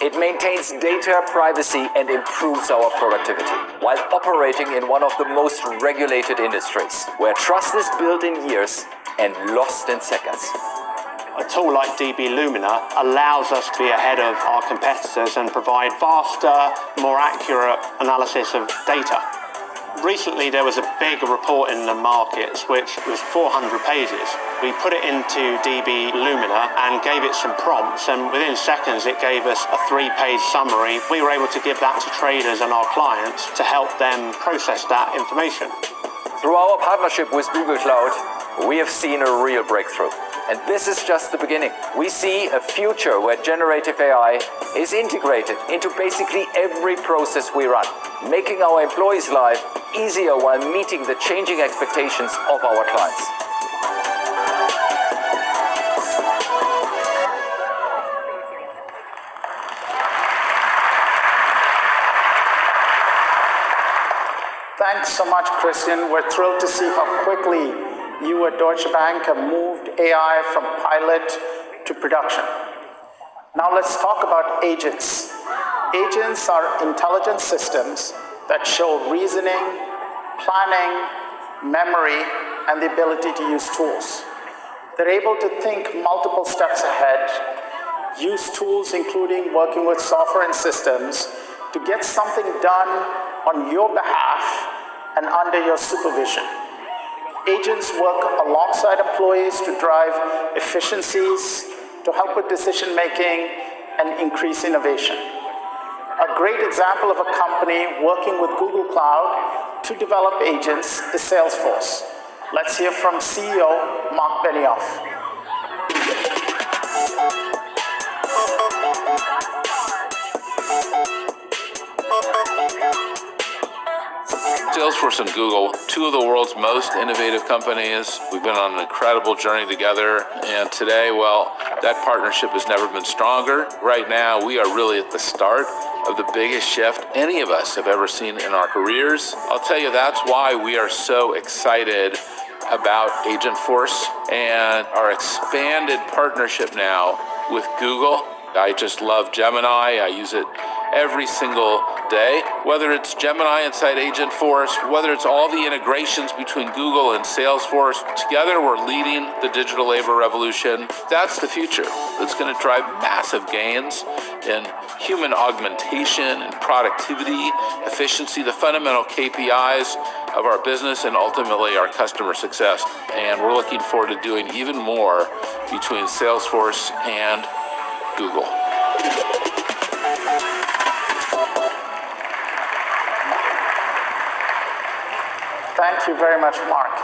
It maintains data privacy and improves our productivity, while operating in one of the most regulated industries, where trust is built in years and lost in seconds. A tool like DB Lumina allows us to be ahead of our competitors and provide faster, more accurate analysis of data. Recently, there was a big report in the markets, which was 400 pages. We put it into DB Lumina and gave it some prompts, and within seconds, it gave us a 3-page summary. We were able to give that to traders and our clients to help them process that information. Through our partnership with Google Cloud, we have seen a real breakthrough. And this is just the beginning. We see a future where generative AI is integrated into basically every process we run, making our employees' life easier while meeting the changing expectations of our clients. Thanks so much, Christian. We're thrilled to see how quickly you at Deutsche Bank have moved AI from pilot to production. Now let's talk about agents. Agents are intelligent systems that show reasoning, planning, memory, and the ability to use tools. They're able to think multiple steps ahead, use tools including working with software and systems to get something done on your behalf and under your supervision. Agents work alongside employees to drive efficiencies, to help with decision making, and increase innovation. A great example of a company working with Google Cloud to develop agents is Salesforce. Let's hear from CEO Mark Benioff. Salesforce and Google, two of the world's most innovative companies. We've been on an incredible journey together, and today, well, that partnership has never been stronger. Right now, we are really at the start of the biggest shift any of us have ever seen in our careers. I'll tell you, that's why we are so excited about Agentforce and our expanded partnership now with Google. I just love Gemini. I use it every single day. Whether it's Gemini inside Agentforce, whether it's all the integrations between Google and Salesforce, together we're leading the digital labor revolution. That's the future. It's going to drive massive gains in human augmentation and productivity, efficiency, the fundamental KPIs of our business, and ultimately our customer success. And we're looking forward to doing even more between Salesforce and Google. Thank you very much, Mark.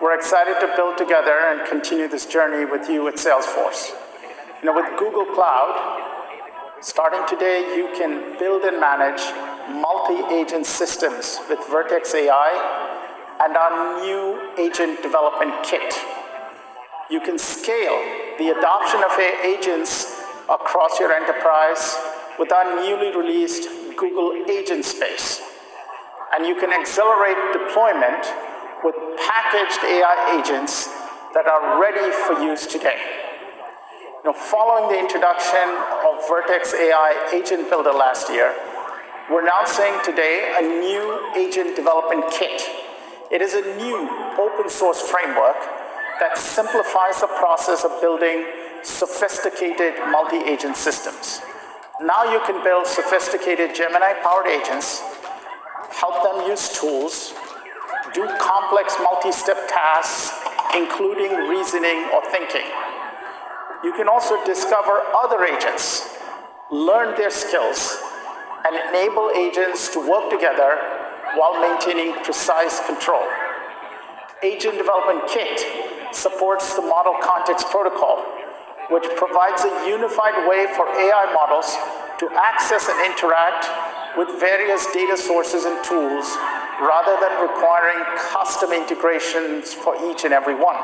We're excited to build together and continue this journey with you at Salesforce. You know, with Google Cloud, starting today, you can build and manage multi-agent systems with Vertex AI and our new agent development kit. You can scale the adoption of agents across your enterprise with our newly released Google Agent Space. And you can accelerate deployment with packaged AI agents that are ready for use today. You know, following the introduction of Vertex AI Agent Builder last year, we're announcing today a new agent development kit. It is a new open source framework that simplifies the process of building sophisticated multi-agent systems. Now you can build sophisticated Gemini-powered agents, help them use tools, do complex multi-step tasks, including reasoning or thinking. You can also discover other agents, learn their skills, and enable agents to work together while maintaining precise control. Agent Development Kit supports the Model Context Protocol, which provides a unified way for AI models to access and interact with various data sources and tools rather than requiring custom integrations for each and every one.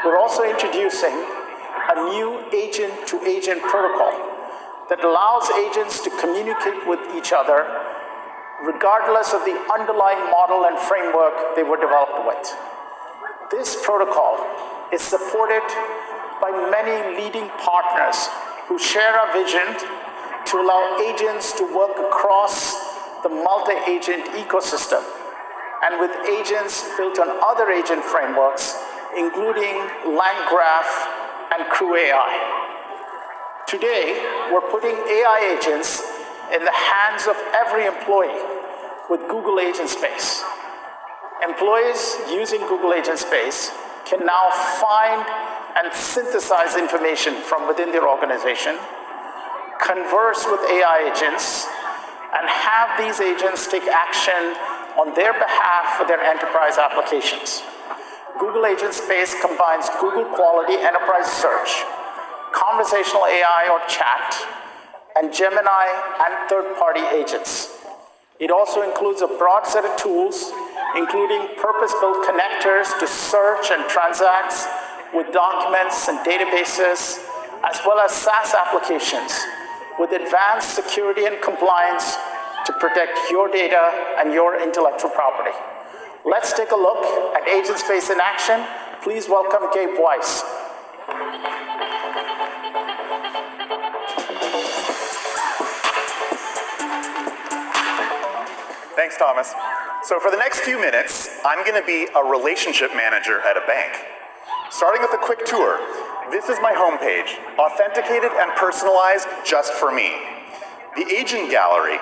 We're also introducing a new agent-to-agent protocol that allows agents to communicate with each other regardless of the underlying model and framework they were developed with. This protocol is supported by many leading partners who share our vision to allow agents to work across the multi-agent ecosystem and with agents built on other agent frameworks, including LangGraph and Crew AI. Today, we're putting AI agents in the hands of every employee with Google Agent Space. Employees using Google Agent Space can now find and synthesize information from within their organization, converse with AI agents, and have these agents take action on their behalf for their enterprise applications. Google Agent Space combines Google quality enterprise search, conversational AI or chat, and Gemini and third-party agents. It also includes a broad set of tools, including purpose-built connectors to search and transact with documents and databases, as well as SaaS applications with advanced security and compliance to protect your data and your intellectual property. Let's take a look at Agent Space in action. Please welcome Gabe Weiss. Thanks, Thomas. So for the next few minutes, I'm going to be a relationship manager at a bank. Starting with a quick tour, this is my homepage, authenticated and personalized just for me. The Agent Gallery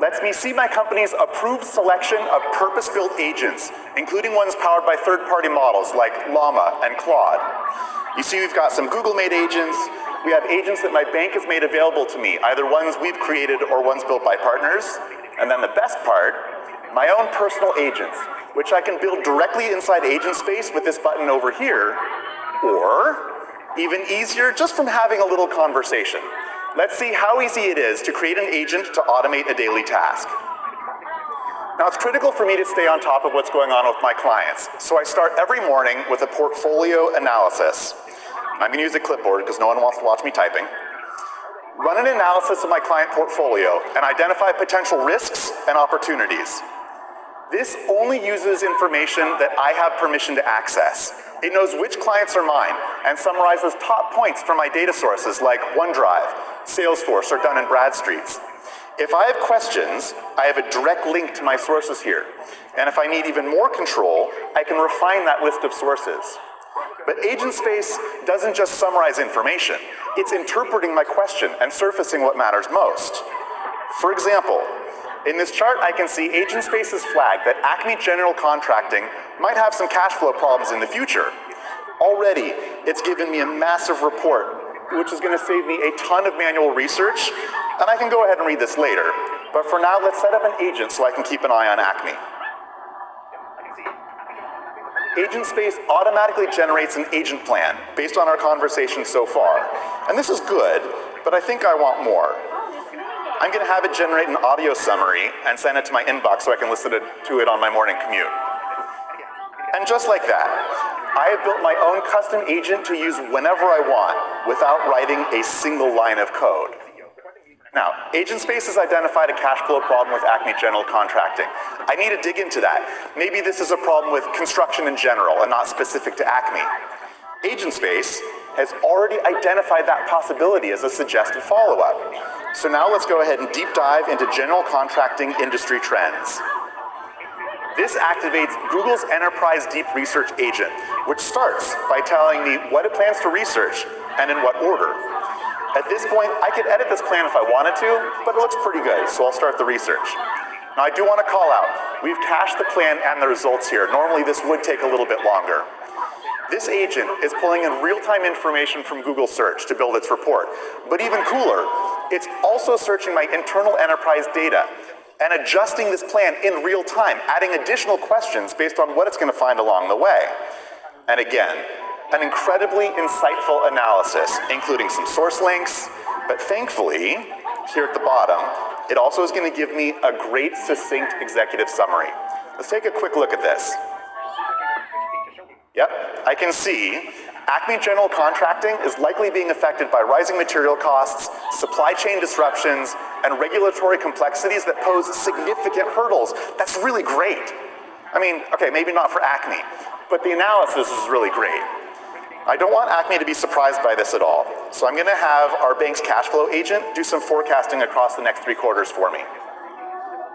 lets me see my company's approved selection of purpose-built agents, including ones powered by third-party models like Llama and Claude. You see we've got some Google-made agents. We have agents that my bank has made available to me, either ones we've created or ones built by partners. And then the best part, my own personal agents, which I can build directly inside Agent Space with this button over here, or even easier, just from having a little conversation. Let's see how easy it is to create an agent to automate a daily task. Now, it's critical for me to stay on top of what's going on with my clients, so I start every morning with a portfolio analysis. I'm going to use a clipboard because no one wants to watch me typing. Run an analysis of my client portfolio and identify potential risks and opportunities. This only uses information that I have permission to access. It knows which clients are mine and summarizes top points from my data sources like OneDrive, Salesforce, or Dun & Bradstreet's. If I have questions, I have a direct link to my sources here. And if I need even more control, I can refine that list of sources. But Agent Space doesn't just summarize information. It's interpreting my question and surfacing what matters most. For example, in this chart, I can see Agent Space's flag that Acme General Contracting might have some cash flow problems in the future. Already, it's given me a massive report, which is going to save me a ton of manual research, and I can go ahead and read this later. But for now, let's set up an agent so I can keep an eye on Acme. Agent Space automatically generates an agent plan based on our conversation so far. And this is good, but I think I want more. I'm going to have it generate an audio summary and send it to my inbox so I can listen to it on my morning commute. And just like that, I have built my own custom agent to use whenever I want without writing a single line of code. Now, Agent Space has identified a cash flow problem with Acme General Contracting. I need to dig into that. Maybe this is a problem with construction in general and not specific to Acme. Agent Space has already identified that possibility as a suggested follow-up. So now let's go ahead and deep dive into general contracting industry trends. This activates Google's Enterprise Deep Research Agent, which starts by telling me what it plans to research and in what order. At this point, I could edit this plan if I wanted to, but it looks pretty good, so I'll start the research. Now, I do want to call out, we've cached the plan and the results here. Normally, this would take a little bit longer. This agent is pulling in real-time information from Google Search to build its report. But even cooler, it's also searching my internal enterprise data and adjusting this plan in real time, adding additional questions based on what it's going to find along the way. And again, an incredibly insightful analysis, including some source links, but thankfully, here at the bottom, it also is going to give me a great, succinct executive summary. Let's take a quick look at this. Yep, I can see Acme General Contracting is likely being affected by rising material costs, supply chain disruptions, and regulatory complexities that pose significant hurdles. That's really great. I mean, okay, maybe not for Acme, but the analysis is really great. I don't want Acme to be surprised by this at all, so I'm going to have our bank's cash flow agent do some forecasting across the next 3 quarters for me.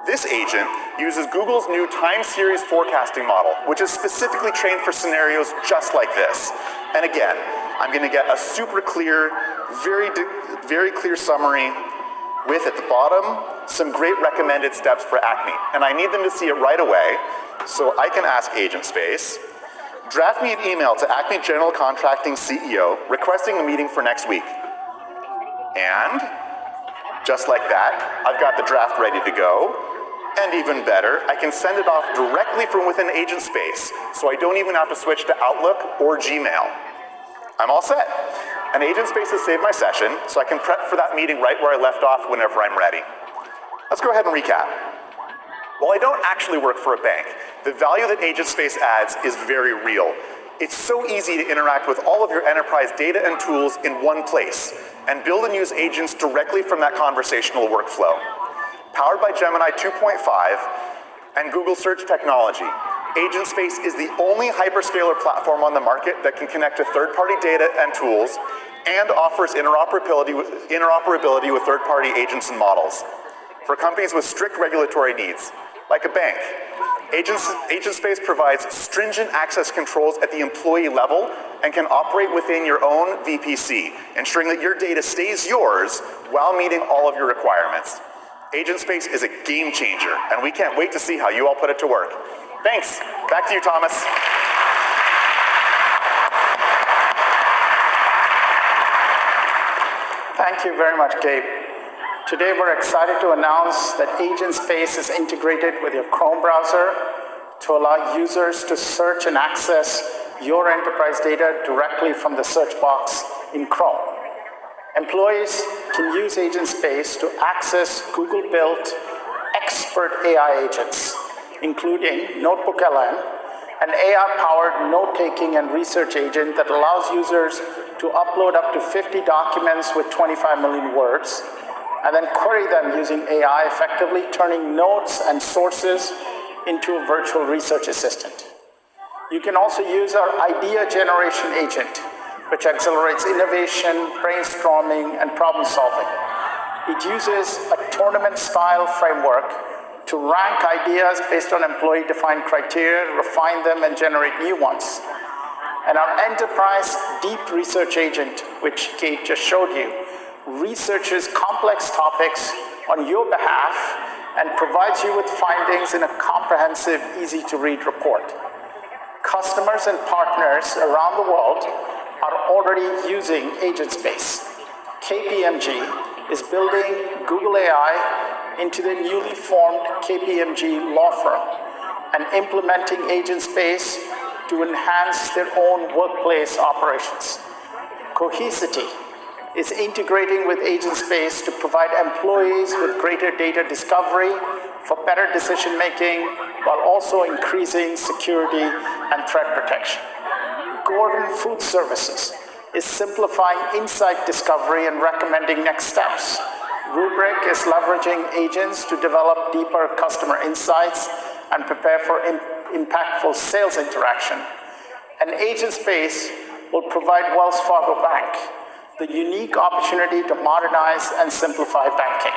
This agent uses Google's new time series forecasting model, which is specifically trained for scenarios just like this. And again, I'm going to get a super clear, very clear summary with, at the bottom, some great recommended steps for Acme. And I need them to see it right away, so I can ask Agent Space, draft me an email to Acme General Contracting CEO requesting a meeting for next week. And just like that, I've got the draft ready to go. And even better, I can send it off directly from within Agent Space, so I don't even have to switch to Outlook or Gmail. I'm all set. And Agent Space has saved my session, so I can prep for that meeting right where I left off whenever I'm ready. Let's go ahead and recap. While I don't actually work for a bank, the value that Agent Space adds is very real. It's so easy to interact with all of your enterprise data and tools in one place, and build and use agents directly from that conversational workflow. Powered by Gemini 2.5 and Google Search technology, Agent Space is the only hyperscaler platform on the market that can connect to third-party data and tools and offers interoperability with third-party agents and models. For companies with strict regulatory needs, like a bank, Agent Space provides stringent access controls at the employee level and can operate within your own VPC, ensuring that your data stays yours while meeting all of your requirements. Agent Space is a game changer, and we can't wait to see how you all put it to work. Thanks. Back to you, Thomas. Thank you very much, Gabe. Today we're excited to announce that Agent Space is integrated with your Chrome browser to allow users to search and access your enterprise data directly from the search box in Chrome. Employees can use Agent Space to access Google-built expert AI agents, including NotebookLM, an AI-powered note-taking and research agent that allows users to upload up to 50 documents with 25 million words, and then query them using AI, effectively turning notes and sources into a virtual research assistant. You can also use our idea generation agent, which accelerates innovation, brainstorming, and problem solving. It uses a tournament-style framework to rank ideas based on employee-defined criteria, refine them, and generate new ones. And our enterprise deep research agent, which Kate just showed you, researches complex topics on your behalf and provides you with findings in a comprehensive, easy-to-read report. Customers and partners around the world are already using Agent Space. KPMG is building Google AI into the newly formed KPMG law firm and implementing Agent Space to enhance their own workplace operations. Cohesity is integrating with Agent Space to provide employees with greater data discovery for better decision making while also increasing security and threat protection. Gordon Food Services is simplifying insight discovery and recommending next steps. Rubrik is leveraging agents to develop deeper customer insights and prepare for impactful sales interaction. And Agent Space will provide Wells Fargo Bank the unique opportunity to modernize and simplify banking.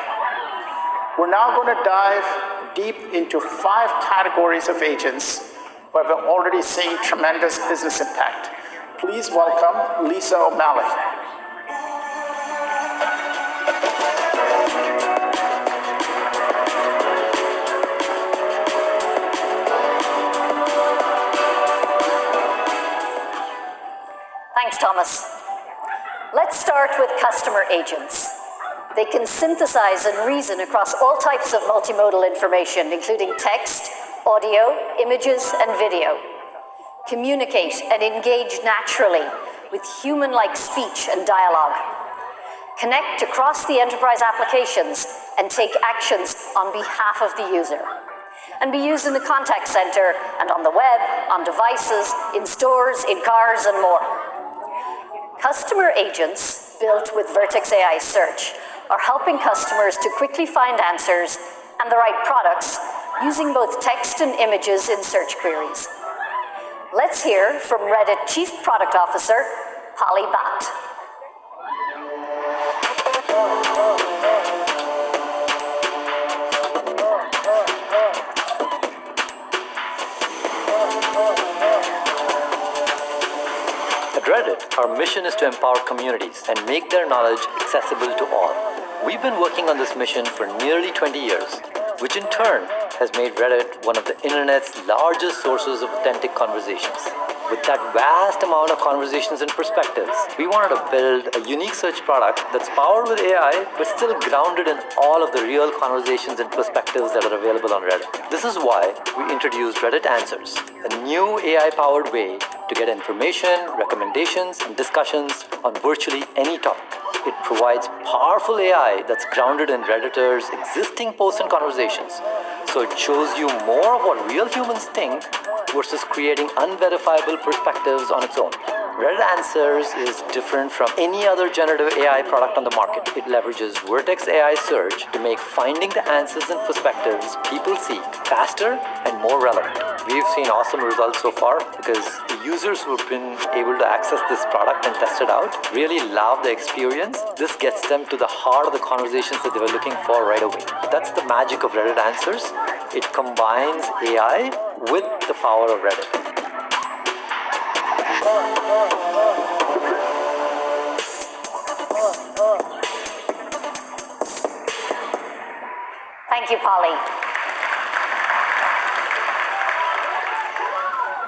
We're now going to dive deep into 5 categories of agents where we're already seeing tremendous business impact. Please welcome Lisa O'Malley. Thanks, Thomas. Let's start with customer agents. They can synthesize and reason across all types of multimodal information, including text, audio, images, and video. Communicate and engage naturally with human-like speech and dialogue. Connect across the enterprise applications and take actions on behalf of the user. And be used in the contact center and on the web, on devices, in stores, in cars, and more. Customer agents, built with Vertex AI Search, are helping customers to quickly find answers and the right products using both text and images in search queries. Let's hear from Reddit Chief Product Officer, Holly Bhatt. At Reddit, our mission is to empower communities and make their knowledge accessible to all. We've been working on this mission for nearly 20 years, which in turn has made Reddit one of the internet's largest sources of authentic conversations. with that vast amount of conversations and perspectives, we wanted to build a unique search product that's powered with AI, but still grounded in all of the real conversations and perspectives that are available on Reddit. This is why we introduced Reddit Answers, a new AI-powered way to get information, recommendations, and discussions on virtually any topic. It provides powerful AI that's grounded in Redditors' existing posts and conversations, so it shows you more of what real humans think versus creating unverifiable perspectives on its own. Reddit Answers is different from any other generative AI product on the market. It leverages Vertex AI search to make finding the answers and perspectives people seek faster and more relevant. We've seen awesome results so far because the users who've been able to access this product and test it out really love the experience. This gets them to the heart of the conversations that they were looking for right away. That's the magic of Reddit Answers. It combines AI with the power of Reddit. Thank you, Polly.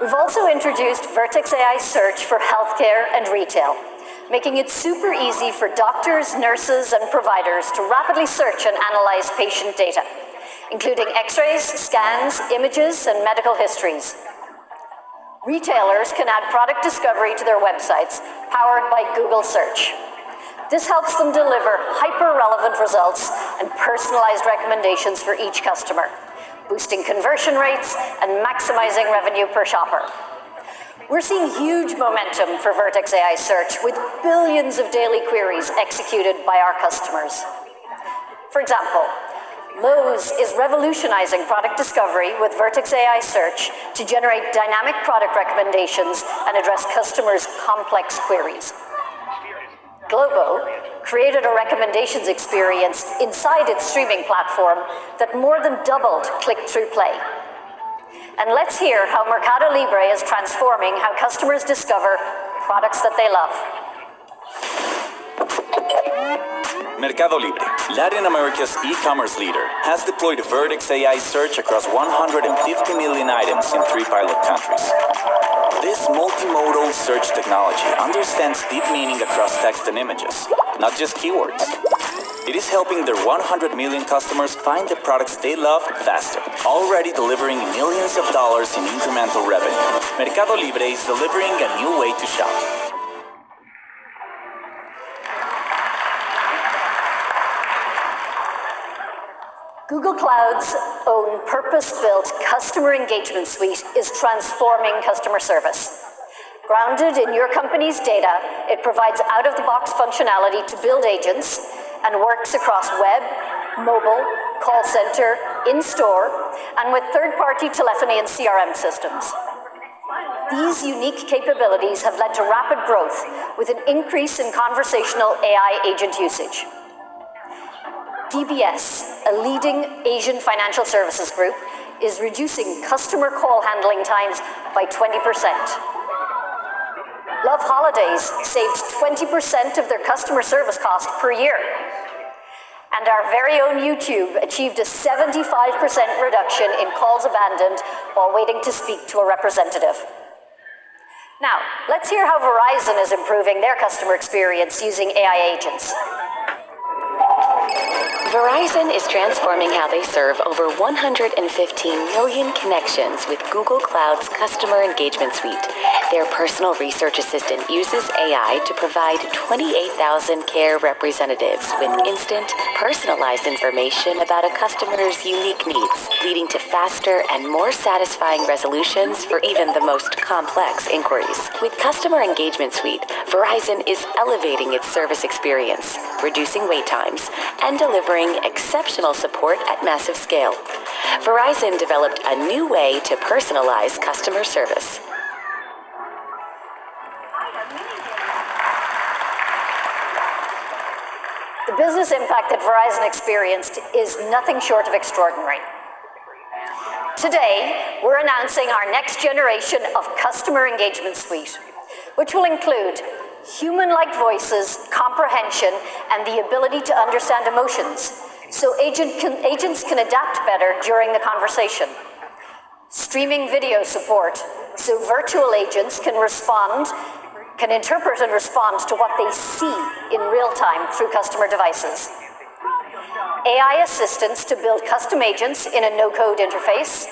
We've also introduced Vertex AI Search for healthcare and retail, making it super easy for doctors, nurses, and providers to rapidly search and analyze patient data, including x-rays, scans, images, and medical histories. Retailers can add product discovery to their websites, powered by Google Search. This helps them deliver hyper-relevant results and personalized recommendations for each customer, boosting conversion rates and maximizing revenue per shopper. We're seeing huge momentum for Vertex AI Search, with billions of daily queries executed by our customers. For example, Lowe's is revolutionizing product discovery with Vertex AI Search to generate dynamic product recommendations and address customers' complex queries. Globo created a recommendations experience inside its streaming platform that more than doubled click-through play. And let's hear how Mercado Libre is transforming how customers discover products that they love. Mercado Libre, Latin America's e-commerce leader, has deployed Vertex AI Search across 150 million items in 3 pilot countries. This multimodal search technology understands deep meaning across text and images, not just keywords. It is helping their 100 million customers find the products they love faster, already delivering millions of dollars in incremental revenue. Mercado Libre is delivering a new way to shop. Google Cloud's own purpose-built customer engagement suite is transforming customer service. Grounded in your company's data, it provides out-of-the-box functionality to build agents and works across web, mobile, call center, in-store, and with third-party telephony and CRM systems. These unique capabilities have led to rapid growth with an increase in conversational AI agent usage. DBS, a leading Asian financial services group, is reducing customer call handling times by 20%. Love Holidays saved 20% of their customer service cost per year. And our very own YouTube achieved a 75% reduction in calls abandoned while waiting to speak to a representative. Now, let's hear how Verizon is improving their customer experience using AI agents. Verizon is transforming how they serve over 115 million connections with Google Cloud's Customer Engagement Suite. Their personal research assistant uses AI to provide 28,000 care representatives with instant, personalized information about a customer's unique needs, leading to faster and more satisfying resolutions for even the most complex inquiries. With Customer Engagement Suite, Verizon is elevating its service experience, reducing wait times, and delivering exceptional support at massive scale. Verizon developed a new way to personalize customer service. The business impact that Verizon experienced is nothing short of extraordinary. Today, we're announcing our next generation of Customer Engagement Suite, which will include human-like voices, comprehension, and the ability to understand emotions, so agents can adapt better during the conversation. Streaming video support, So virtual agents can interpret and respond to what they see in real time through customer devices. AI assistants to build custom agents in a no-code interface,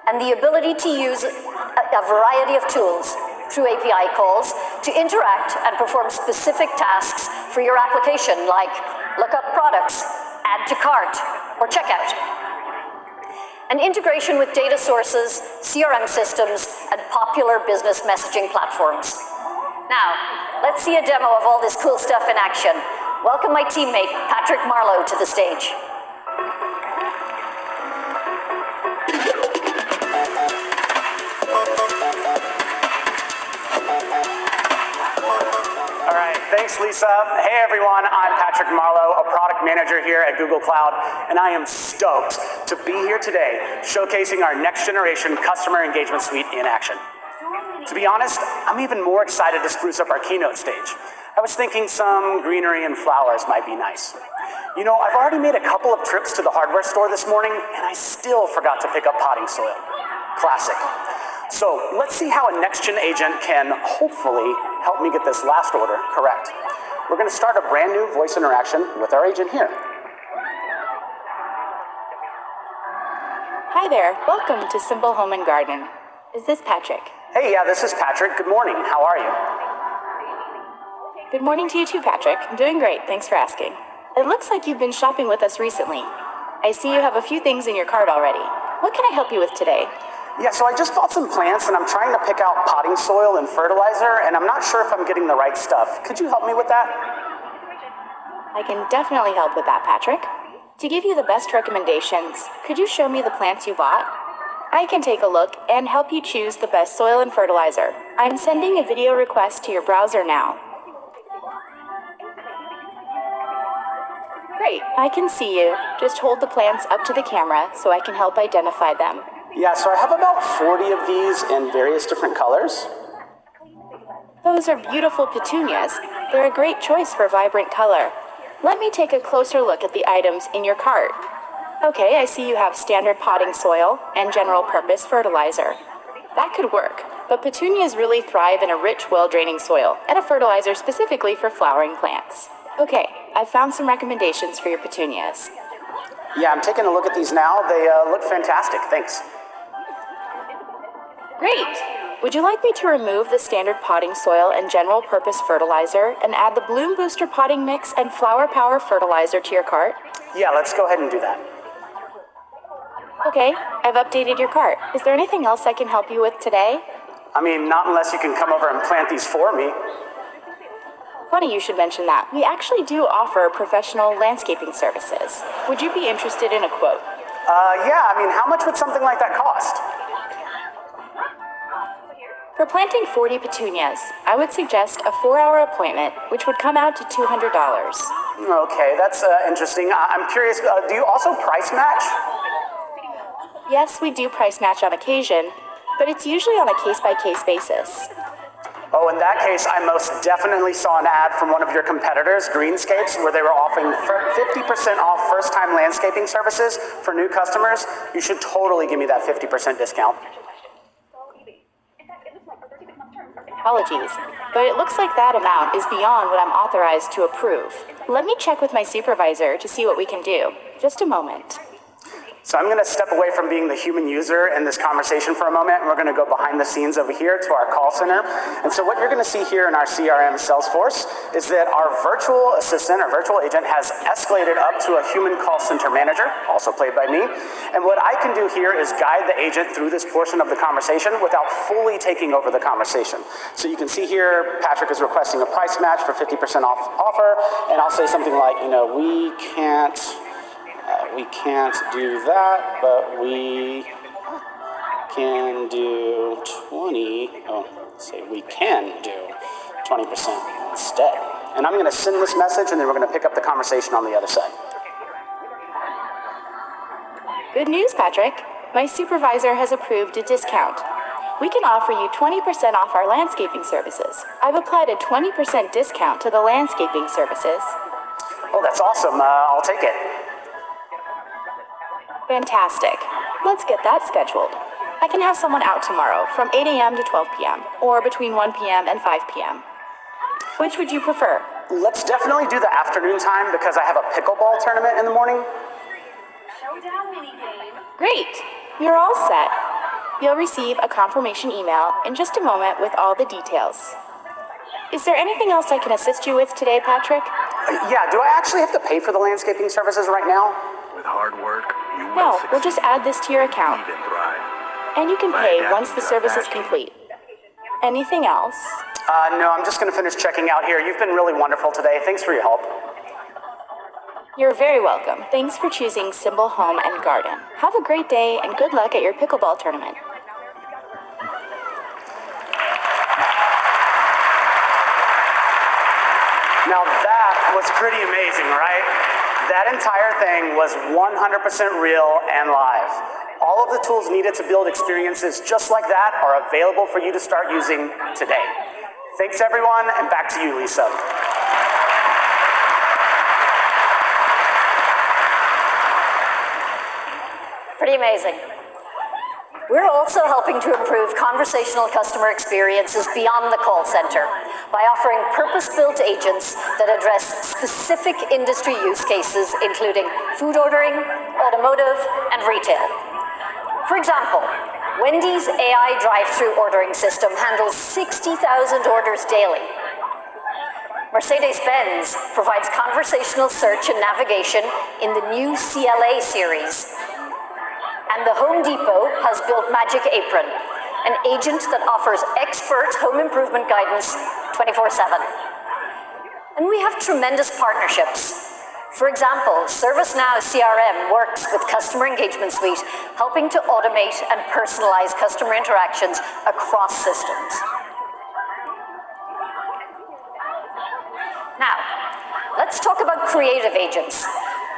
and the ability to use a variety of tools through API calls to interact and perform specific tasks for your application, like look up products, add to cart, or checkout. And integration with data sources, CRM systems, and popular business messaging platforms. Now, let's see a demo of all this cool stuff in action. Welcome my teammate, Patrick Marlowe, to the stage. All right, thanks, Lisa. Hey, everyone, I'm Patrick Marlowe, a product manager here at Google Cloud, and I am stoked to be here today showcasing our next generation customer engagement suite in action. To be honest, I'm even more excited to spruce up our keynote stage. I was thinking some greenery and flowers might be nice. You know, I've already made a couple of trips to the hardware store this morning, and I still forgot to pick up potting soil. Classic. So let's see how a next-gen agent can hopefully help me get this last order correct. We're going to start a brand new voice interaction with our agent here. Hi there, welcome to Simple Home and Garden. Is this Patrick? Hey, yeah, this is Patrick. Good morning. How are you? Good morning to you too, Patrick. I'm doing great, thanks for asking. It looks like you've been shopping with us recently. I see you have a few things in your cart already. What can I help you with today? Yeah, so I just bought some plants and I'm trying to pick out potting soil and fertilizer, and I'm not sure if I'm getting the right stuff. Could you help me with that? I can definitely help with that, Patrick. To give you the best recommendations, could you show me the plants you bought? I can take a look and help you choose the best soil and fertilizer. I'm sending a video request to your browser now. Great, I can see you. Just hold the plants up to the camera so I can help identify them. Yeah, so I have about 40 of these in various different colors. Those are beautiful petunias. They're a great choice for vibrant color. Let me take a closer look at the items in your cart. Okay, I see you have standard potting soil and general purpose fertilizer. That could work, but petunias really thrive in a rich, well-draining soil and a fertilizer specifically for flowering plants. Okay, I've found some recommendations for your petunias. Yeah, I'm taking a look at these now. They look fantastic, thanks. Great! Would you like me to remove the standard potting soil and general purpose fertilizer and add the Bloom Booster potting mix and Flower Power fertilizer to your cart? Yeah, let's go ahead and do that. Okay, I've updated your cart. Is there anything else I can help you with today? I mean, not unless you can come over and plant these for me. Funny you should mention that. We actually do offer professional landscaping services. Would you be interested in a quote? Yeah, I mean, how much would something like that cost? For planting 40 petunias, I would suggest a 4-hour appointment, which would come out to $200. Okay, that's interesting. I'm curious, do you also price match? Yes, we do price match on occasion, but it's usually on a case-by-case basis. Oh, in that case, I most definitely saw an ad from one of your competitors, Greenscapes, where they were offering 50% off first-time landscaping services for new customers. You should totally give me that 50% discount. Apologies, but it looks like that amount is beyond what I'm authorized to approve. Let me check with my supervisor to see what we can do. Just a moment. So I'm going to step away from being the human user in this conversation for a moment, and we're going to go behind the scenes over here to our call center. And so what you're going to see here in our CRM Salesforce is that our virtual assistant, our virtual agent, has escalated up to a human call center manager, also played by me. And what I can do here is guide the agent through this portion of the conversation without fully taking over the conversation. So you can see here, Patrick is requesting a price match for 50% off offer, and I'll say something like, you know, we can't do that, but we can do 20, say we can do 20% instead. And I'm going to send this message, and then we're going to pick up the conversation on the other side. Good news, Patrick. My supervisor has approved a discount. We can offer you 20% off our landscaping services. I've applied a 20% discount to the landscaping services. Oh, that's awesome. I'll take it. Fantastic. Let's get that scheduled. I can have someone out tomorrow from 8 a.m. to 12 p.m. or between 1 p.m. and 5 p.m. Which would you prefer? Let's definitely do the afternoon time because I have a pickleball tournament in the morning. Great. You're all set. You'll receive a confirmation email in just a moment with all the details. Is there anything else I can assist you with today, Patrick? Yeah, do I actually have to pay for the landscaping services right now? With hard work, you will No, succeed. we'll just add this to your account. Even thrive. And you can By pay adapting once the to service is our complete. Anything else? No, I'm just going to finish checking out here. You've been really wonderful today. Thanks for your help. You're very welcome. Thanks for choosing Symbol Home and Garden. Have a great day and good luck at your pickleball tournament. Now that was pretty amazing, right? That entire thing was 100% real and live. All of the tools needed to build experiences just like that are available for you to start using today. Thanks everyone, and back to you, Lisa. Pretty amazing. We're also helping to improve conversational customer experiences beyond the call center by offering purpose-built agents that address specific industry use cases, including food ordering, automotive, and retail. For example, Wendy's AI drive-thru ordering system handles 60,000 orders daily. Mercedes-Benz provides conversational search and navigation in the new CLA series. And the Home Depot has built Magic Apron, an agent that offers expert home improvement guidance 24/7. And we have tremendous partnerships. For example, ServiceNow CRM works with Customer Engagement Suite, helping to automate and personalize customer interactions across systems. Now, let's talk about creative agents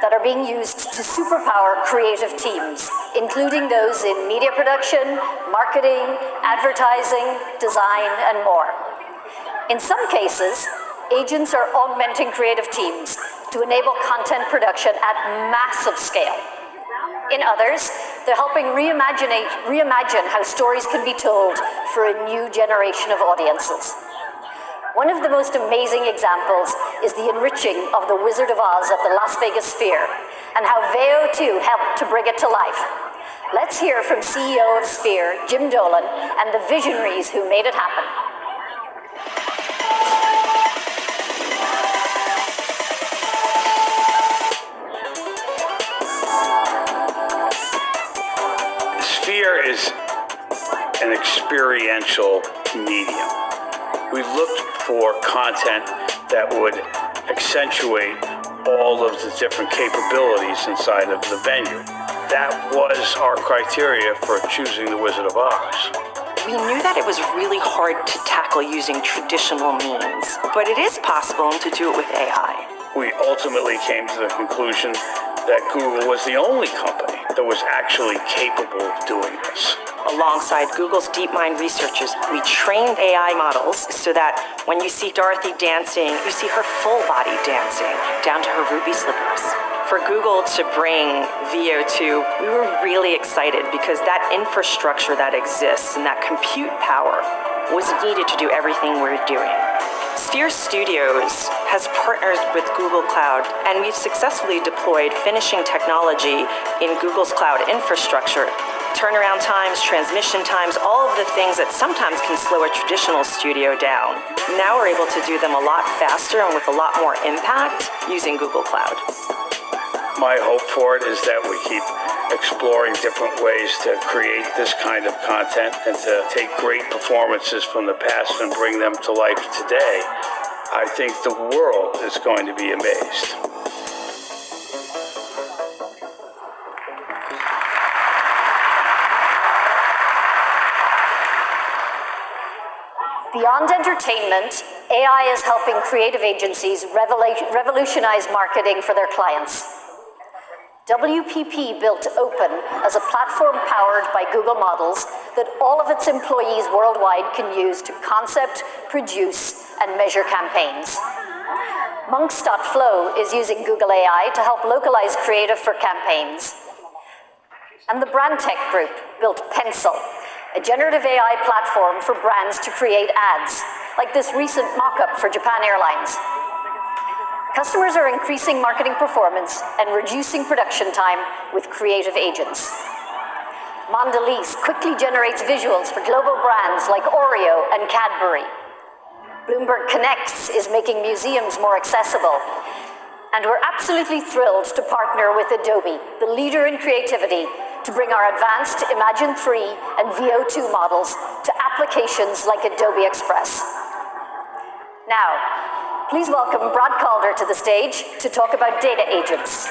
that are being used to superpower creative teams, including those in media production, marketing, advertising, design, and more. In some cases, agents are augmenting creative teams to enable content production at massive scale. In others, they're helping reimagine how stories can be told for a new generation of audiences. One of the most amazing examples is the enriching of The Wizard of Oz at the Las Vegas Sphere, and how Veo 2 helped to bring it to life. Let's hear from CEO of Sphere, Jim Dolan, and the visionaries who made it happen. Sphere is an experiential medium. We looked for content that would accentuate all of the different capabilities inside of the venue. That was our criteria for choosing The Wizard of Oz. We knew that it was really hard to tackle using traditional means, but it is possible to do it with AI. We ultimately came to the conclusion that Google was the only company that was actually capable of doing this. Alongside Google's DeepMind researchers, we trained AI models so that when you see Dorothy dancing, you see her full body dancing, down to her ruby slippers. For Google to bring Veo 2, we were really excited because that infrastructure that exists and that compute power was needed to do everything we're doing. Sphere Studios has partnered with Google Cloud, and we've successfully deployed finishing technology in Google's cloud infrastructure. Turnaround times, transmission times, all of the things that sometimes can slow a traditional studio down. Now we're able to do them a lot faster and with a lot more impact using Google Cloud. My hope for it is that we keep exploring different ways to create this kind of content and to take great performances from the past and bring them to life today. I think the world is going to be amazed. Beyond entertainment, AI is helping creative agencies revolutionize marketing for their clients. WPP built Open as a platform powered by Google models that all of its employees worldwide can use to concept, produce, and measure campaigns. Monks.flow is using Google AI to help localize creative for campaigns. And the Brand Tech Group built Pencil, a generative AI platform for brands to create ads, like this recent mock-up for Japan Airlines. Customers are increasing marketing performance and reducing production time with creative agents. Mondelez quickly generates visuals for global brands like Oreo and Cadbury. Bloomberg Connects is making museums more accessible. And we're absolutely thrilled to partner with Adobe, the leader in creativity, to bring our advanced Imagen 3 and VO2 models to applications like Adobe Express. Now, please welcome Brad Calder to the stage to talk about data agents.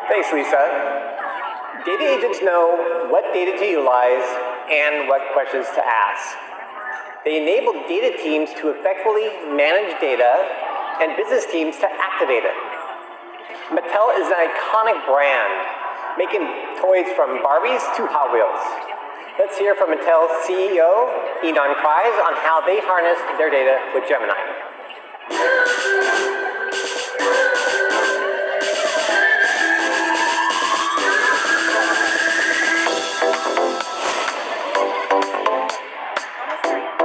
Thanks, Lisa. Data agents know what data to utilize and what questions to ask. They enable data teams to effectively manage data and business teams to activate it. Mattel is an iconic brand, making toys from Barbies to Hot Wheels. Let's hear from Mattel's CEO, Ynon Kreiz, on how they harness their data with Gemini.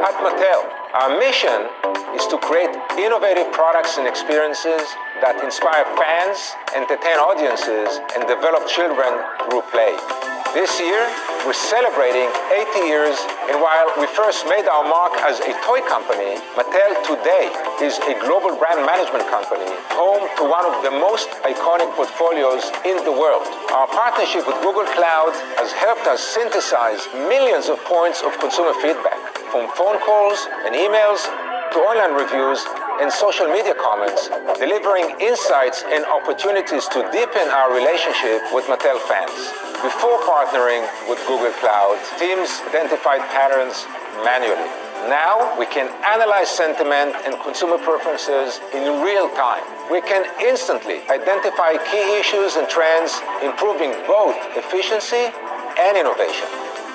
At Mattel, our mission is to create innovative products and experiences that inspire fans, entertain audiences, and develop children through play. This year, we're celebrating 80 years, and while we first made our mark as a toy company, Mattel today is a global brand management company, home to one of the most iconic portfolios in the world. Our partnership with Google Cloud has helped us synthesize millions of points of consumer feedback, from phone calls and emails to online reviews and social media comments, delivering insights and opportunities to deepen our relationship with Mattel fans. Before partnering with Google Cloud, teams identified patterns manually. Now we can analyze sentiment and consumer preferences in real time. We can instantly identify key issues and trends, improving both efficiency and innovation.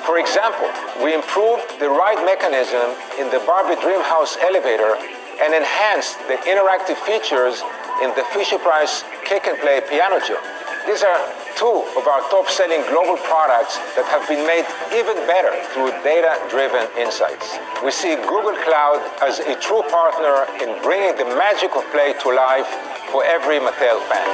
For example, we improved the ride mechanism in the Barbie Dreamhouse elevator and enhanced the interactive features in the Fisher-Price Kick and Play piano gym. These are two of our top-selling global products that have been made even better through data-driven insights. We see Google Cloud as a true partner in bringing the magic of play to life for every Mattel fan.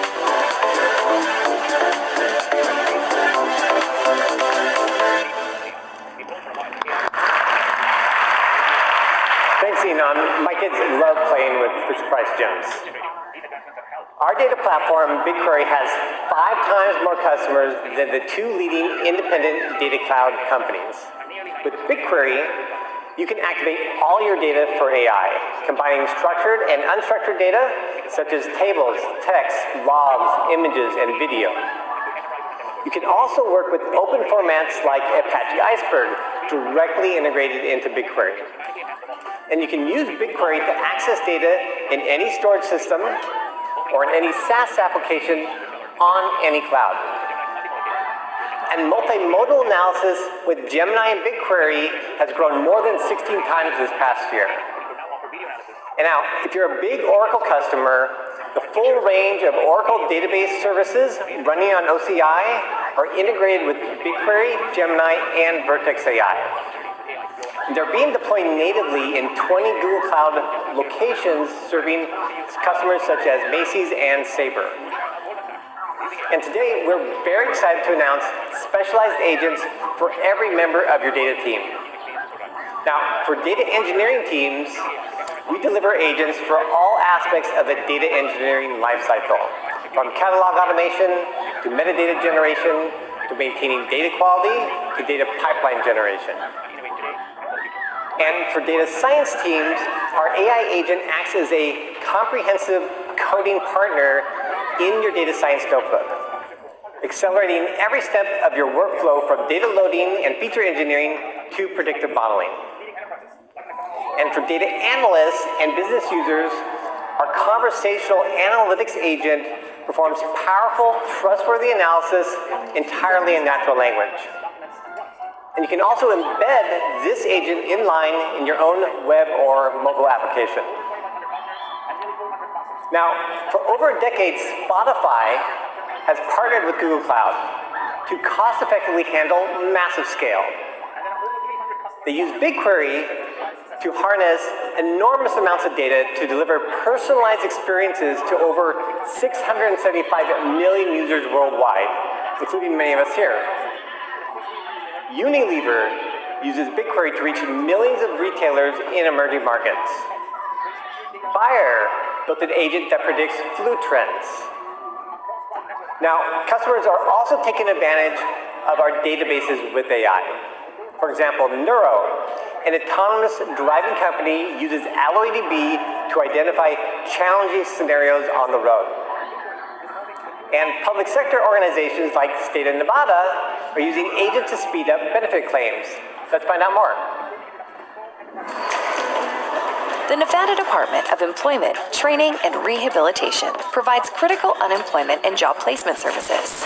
Thanks, Ynon. My kids love playing with Fisher-Price gems. Our data platform, BigQuery, has 5 times more customers than the 2 leading independent data cloud companies. With BigQuery, you can activate all your data for AI, combining structured and unstructured data, such as tables, text, logs, images, and video. You can also work with open formats like Apache Iceberg, directly integrated into BigQuery. And you can use BigQuery to access data in any storage system or in any SaaS application on any cloud. And multimodal analysis with Gemini and BigQuery has grown more than 16 times this past year. And now, if you're a big Oracle customer, the full range of Oracle database services running on OCI are integrated with BigQuery, Gemini, and Vertex AI. They're being deployed natively in 20 Google Cloud locations serving customers such as Macy's and Sabre. And today, we're very excited to announce specialized agents for every member of your data team. Now, for data engineering teams, we deliver agents for all aspects of the data engineering lifecycle, from catalog automation to metadata generation to maintaining data quality to data pipeline generation. And for data science teams, our AI agent acts as a comprehensive coding partner in your data science notebook, accelerating every step of your workflow from data loading and feature engineering to predictive modeling. And for data analysts and business users, our conversational analytics agent performs powerful, trustworthy analysis entirely in natural language. And you can also embed this agent inline in your own web or mobile application. Now, for over a decade, Spotify has partnered with Google Cloud to cost-effectively handle massive scale. They use BigQuery to harness enormous amounts of data to deliver personalized experiences to over 675 million users worldwide, including many of us here. Unilever uses BigQuery to reach millions of retailers in emerging markets. Bayer built an agent that predicts flu trends. Now, customers are also taking advantage of our databases with AI. For example, Neuro, an autonomous driving company, uses AlloyDB to identify challenging scenarios on the road. And public sector organizations like State of Nevada are using agents to speed up benefit claims. Let's find out more. The Nevada Department of Employment, Training, and Rehabilitation provides critical unemployment and job placement services.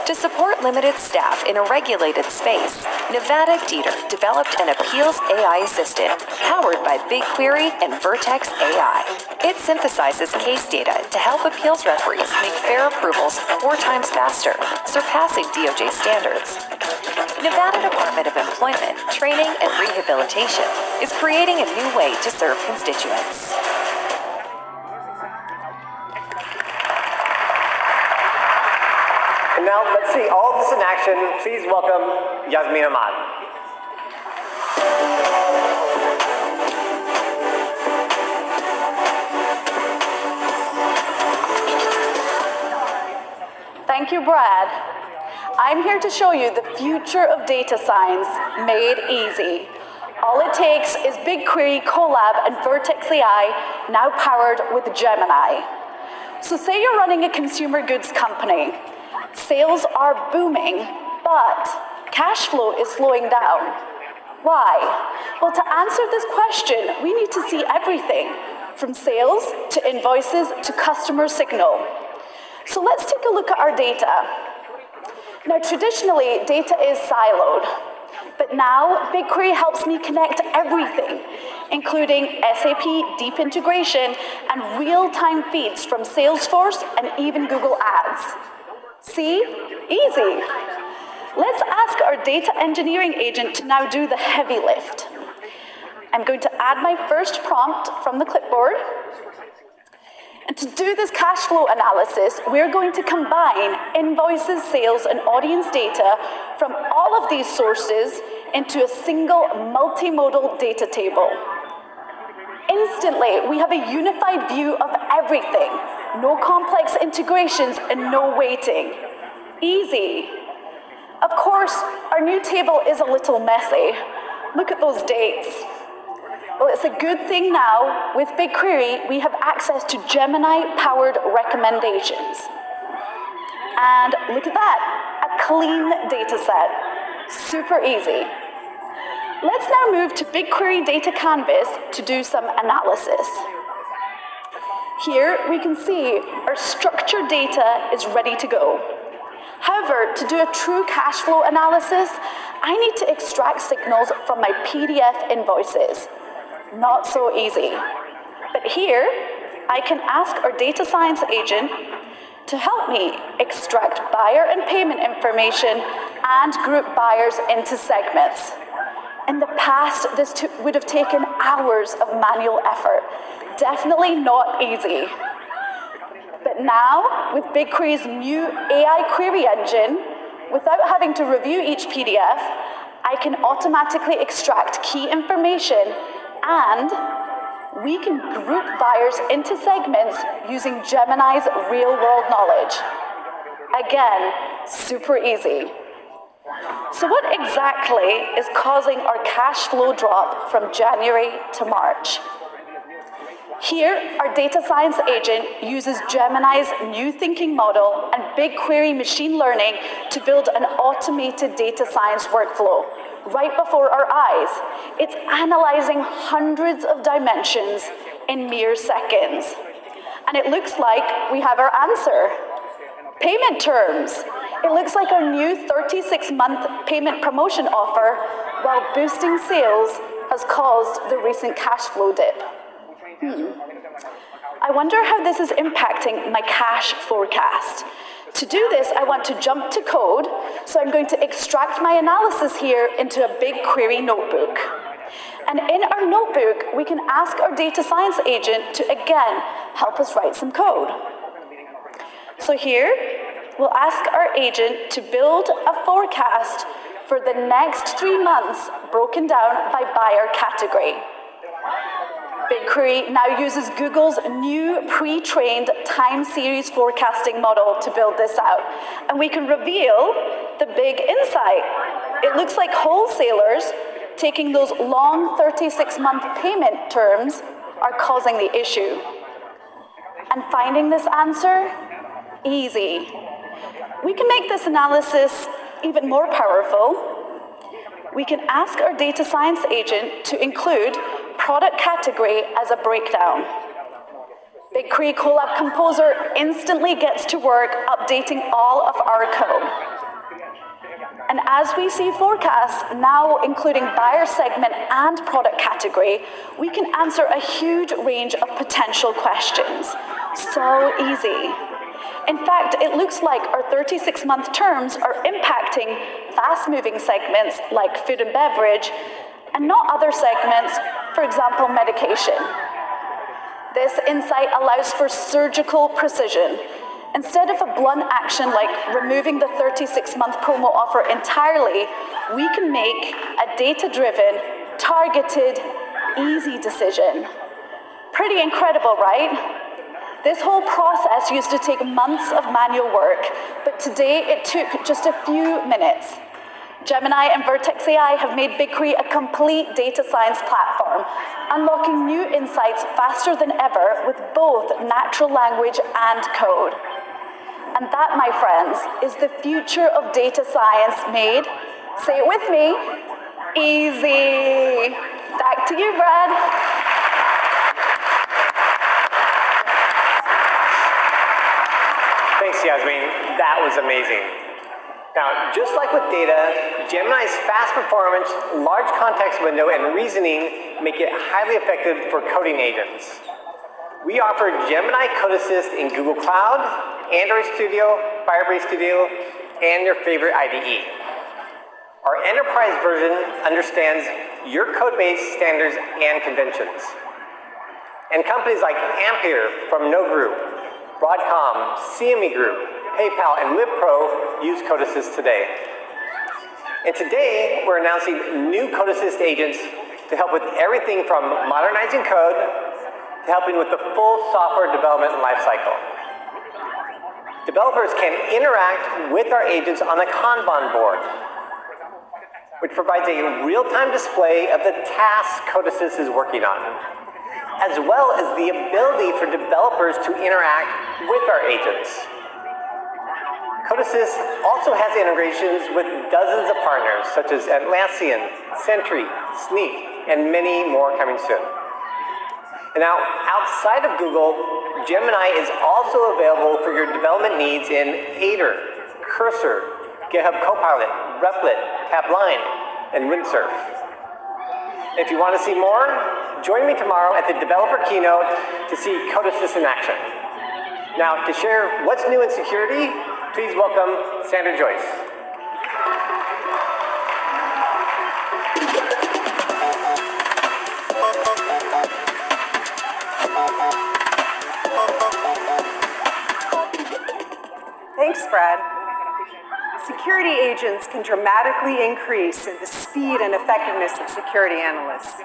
To support limited staff in a regulated space, Nevada Dieter developed an appeals AI assistant powered by BigQuery and Vertex AI. It synthesizes case data to help appeals referees make fair approvals 4 times faster, surpassing DOJ standards. Nevada Department of Employment, Training, and Rehabilitation is creating a new way to serve constituents. And now let's see all of this in action. Please welcome Yasmin Ahmad. Thank you, Brad. I'm here to show you the future of data science made easy. All it takes is BigQuery, Colab, and Vertex AI, now powered with Gemini. So say you're running a consumer goods company. Sales are booming, but cash flow is slowing down. Why? Well, to answer this question, we need to see everything, from sales to invoices to customer signal. So let's take a look at our data. Now, traditionally, data is siloed, but now BigQuery helps me connect everything, including SAP deep integration and real-time feeds from Salesforce and even Google Ads. See? Easy. Let's ask our data engineering agent to now do the heavy lift. I'm going to add my first prompt from the clipboard. And to do this cash flow analysis, we're going to combine invoices, sales, and audience data from all of these sources into a single multimodal data table. Instantly, we have a unified view of everything. No complex integrations and no waiting. Easy. Of course, our new table is a little messy. Look at those dates. Well, it's a good thing now, with BigQuery, we have access to Gemini-powered recommendations. And look at that, a clean data set. Super easy. Let's now move to BigQuery Data Canvas to do some analysis. Here we can see our structured data is ready to go. However, to do a true cash flow analysis, I need to extract signals from my PDF invoices. Not so easy. But here, I can ask our data science agent to help me extract buyer and payment information and group buyers into segments. In the past, this would have taken hours of manual effort. Definitely not easy. But now, with BigQuery's new AI query engine, without having to review each PDF, I can automatically extract key information, and we can group buyers into segments using Gemini's real-world knowledge. Again, super easy. So what exactly is causing our cash flow drop from January to March? Here, our data science agent uses Gemini's new thinking model and BigQuery machine learning to build an automated data science workflow right before our eyes. It's analyzing hundreds of dimensions in mere seconds. And it looks like we have our answer. Payment terms. It looks like our new 36-month payment promotion offer, while boosting sales, has caused the recent cash flow dip. I wonder how this is impacting my cash forecast. To do this, I want to jump to code, so I'm going to extract my analysis here into a BigQuery notebook. And in our notebook, we can ask our data science agent to, again, help us write some code. So here, we'll ask our agent to build a forecast for the next 3 months, broken down by buyer category. BigQuery now uses Google's new pre-trained time series forecasting model to build this out. And we can reveal the big insight. It looks like wholesalers taking those long 36-month payment terms are causing the issue. And finding this answer? Easy. We can make this analysis even more powerful. We can ask our data science agent to include product category as a breakdown. BigQuery Colab Composer instantly gets to work updating all of our code. And as we see forecasts now including buyer segment and product category, we can answer a huge range of potential questions. So easy. In fact, it looks like our 36-month terms are impacting fast-moving segments like food and beverage, and not other segments, for example, medication. This insight allows for surgical precision. Instead of a blunt action like removing the 36-month promo offer entirely, we can make a data-driven, targeted, easy decision. Pretty incredible, right? This whole process used to take months of manual work, but today it took just a few minutes. Gemini and Vertex AI have made BigQuery a complete data science platform, unlocking new insights faster than ever with both natural language and code. And that, my friends, is the future of data science made, say it with me, easy. Back to you, Brad. Thanks, Yasmin. That was amazing. Now, just like with data, Gemini's fast performance, large context window, and reasoning make it highly effective for coding agents. We offer Gemini Code Assist in Google Cloud, Android Studio, Firebase Studio, and your favorite IDE. Our enterprise version understands your code base standards and conventions. And companies like Ampere from No Group, Broadcom, CME Group, PayPal, and Wipro use Code Assist today. And today, we're announcing new Code Assist agents to help with everything from modernizing code to helping with the full software development lifecycle. Developers can interact with our agents on a Kanban board, which provides a real-time display of the tasks Code Assist is working on, as well as the ability for developers to interact with our agents. Code Assist also has integrations with dozens of partners, such as Atlassian, Sentry, Sneak, and many more coming soon. And now, outside of Google, Gemini is also available for your development needs in Aider, Cursor, GitHub Copilot, Replit, Tabline, and Windsurf. If you want to see more, join me tomorrow at the developer keynote to see Code Assist in action. Now, to share what's new in security, please welcome Sandra Joyce. Thanks, Brad. Security agents can dramatically increase in the speed and effectiveness of security analysts.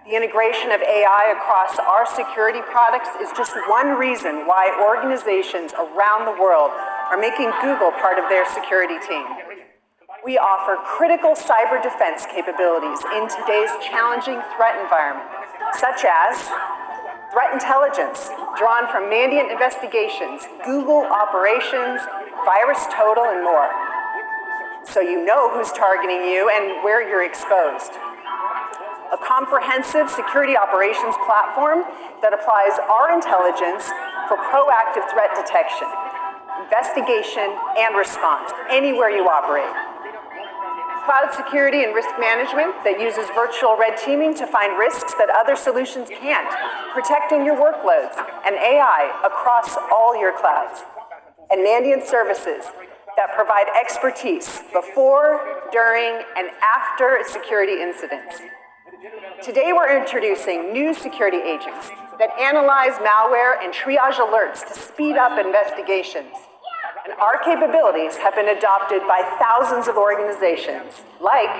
The integration of AI across our security products is just one reason why organizations around the world are making Google part of their security team. We offer critical cyber defense capabilities in today's challenging threat environment, such as threat intelligence drawn from Mandiant investigations, Google operations, VirusTotal, and more. So you know who's targeting you and where you're exposed. A comprehensive security operations platform that applies our intelligence for proactive threat detection. investigation, and response anywhere you operate. Cloud security and risk management that uses virtual red teaming to find risks that other solutions can't, protecting your workloads and AI across all your clouds. And Mandiant services that provide expertise before, during, and after security incidents. Today we're introducing new security agents that analyze malware and triage alerts to speed up investigations. And our capabilities have been adopted by thousands of organizations, like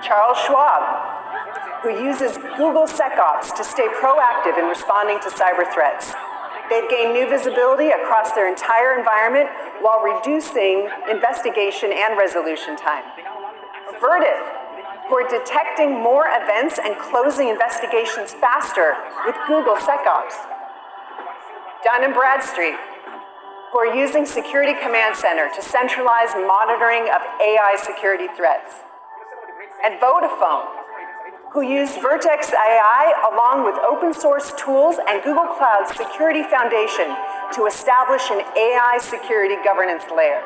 Charles Schwab, who uses Google SecOps to stay proactive in responding to cyber threats. They've gained new visibility across their entire environment while reducing investigation and resolution time. Vertiv, who are detecting more events and closing investigations faster with Google SecOps. Dun & Bradstreet, who are using Security Command Center to centralize monitoring of AI security threats. And Vodafone, who used Vertex AI along with open source tools and Google Cloud Security Foundation to establish an AI security governance layer.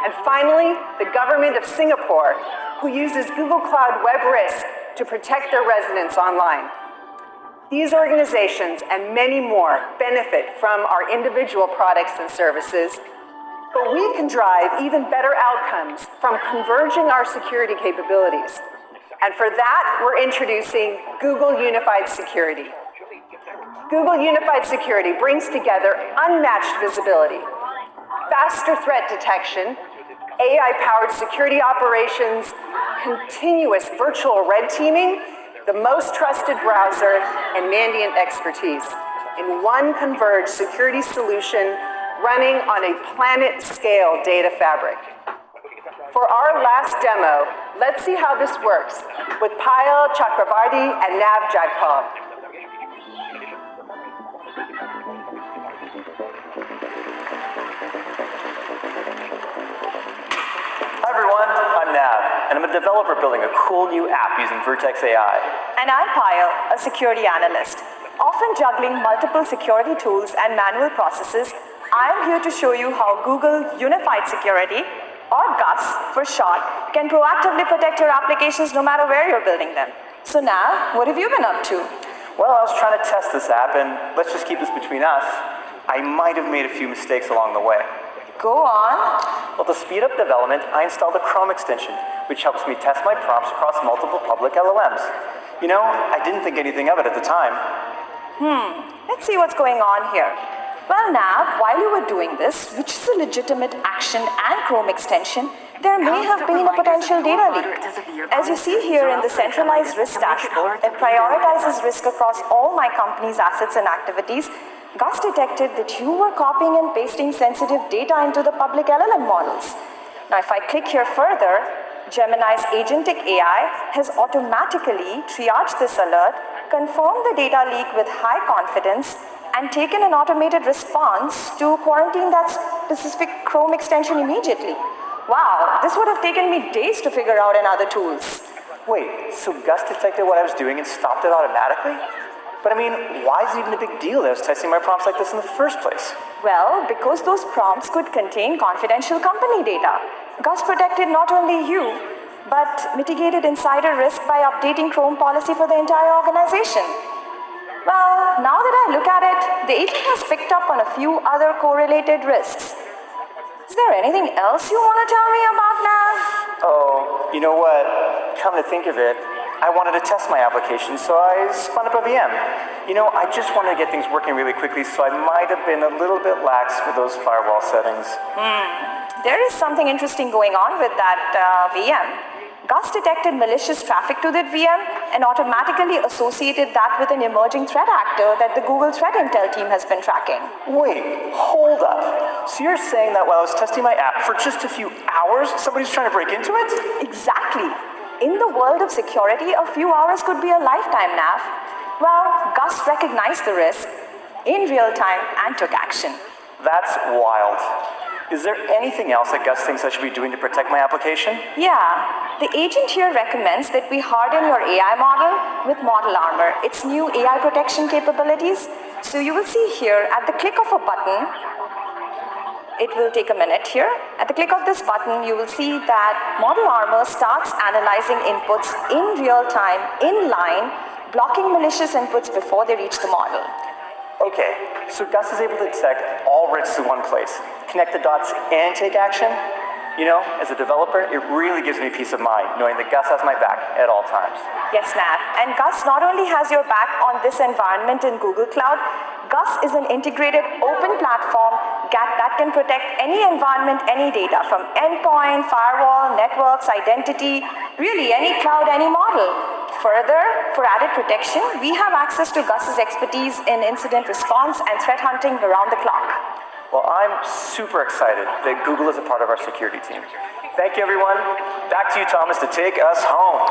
And finally, the government of Singapore, who uses Google Cloud Web Risk to protect their residents online. These organizations and many more benefit from our individual products and services, but we can drive even better outcomes from converging our security capabilities. And for that, we're introducing Google Unified Security. Google Unified Security brings together unmatched visibility, faster threat detection, AI-powered security operations, continuous virtual red teaming, the most trusted browser, and Mandiant expertise in one converged security solution running on a planet-scale data fabric. For our last demo, let's see how this works with Payal Chakravarti and Nav Jagpal. Hi everyone, I'm Nav, and I'm a developer building a cool new app using Vertex AI. And I'm Payal, a security analyst. Often juggling multiple security tools and manual processes, I'm here to show you how Google Unified Security, or GUS for short, can proactively protect your applications no matter where you're building them. So Nav, what have you been up to? Well, I was trying to test this app, and let's just keep this between us. I might have made a few mistakes along the way. Go on. Well, to speed up development, I installed a Chrome extension, which helps me test my prompts across multiple public LLMs. You know, I didn't think anything of it at the time. Let's see what's going on here. Well, Nav, while you were doing this, which is a legitimate action and Chrome extension, there may have been a potential data leak. As you see here in the centralized risk dashboard that prioritizes risk across all my company's assets and activities, GUS detected that you were copying and pasting sensitive data into the public LLM models. Now, if I click here further, Gemini's agentic AI has automatically triaged this alert, confirmed the data leak with high confidence, and taken an automated response to quarantine that specific Chrome extension immediately. Wow, this would have taken me days to figure out in other tools. Wait, so GUS detected what I was doing and stopped it automatically? But I mean, why is it even a big deal that I was testing my prompts like this in the first place? Well, because those prompts could contain confidential company data. GUS protected not only you, but mitigated insider risk by updating Chrome policy for the entire organization. Well, now that I look at it, the agent has picked up on a few other correlated risks. Is there anything else you want to tell me about, Nav? Oh, you know what? Come to think of it, I wanted to test my application, so I spun up a VM. You know, I just wanted to get things working really quickly, so I might have been a little bit lax with those firewall settings. There is something interesting going on with that VM. GUS detected malicious traffic to that VM and automatically associated that with an emerging threat actor that the Google Threat Intel team has been tracking. Wait, hold up. So you're saying that while I was testing my app for just a few hours, somebody's trying to break into it? Exactly. In the world of security, a few hours could be a lifetime, Nav. Well, GUS recognized the risk in real time and took action. That's wild. Is there anything else that GUS thinks I should be doing to protect my application? Yeah. The agent here recommends that we harden your AI model with Model Armor, its new AI protection capabilities. So you will see here, at the click of a button, it will take a minute here. At the click of this button, you will see that Model Armor starts analyzing inputs in real time, in line, blocking malicious inputs before they reach the model. Okay, so Gus is able to detect all risks in one place, connect the dots and take action. You know, as a developer, it really gives me peace of mind knowing that Gus has my back at all times. Yes, Nav. And Gus not only has your back on this environment in Google Cloud, Gus is an integrated open platform that can protect any environment, any data, from endpoint, firewall, networks, identity, really any cloud, any model. Further, for added protection, we have access to Gus's expertise in incident response and threat hunting around the clock. Well, I'm super excited that Google is a part of our security team. Thank you, everyone. Back to you, Thomas, to take us home.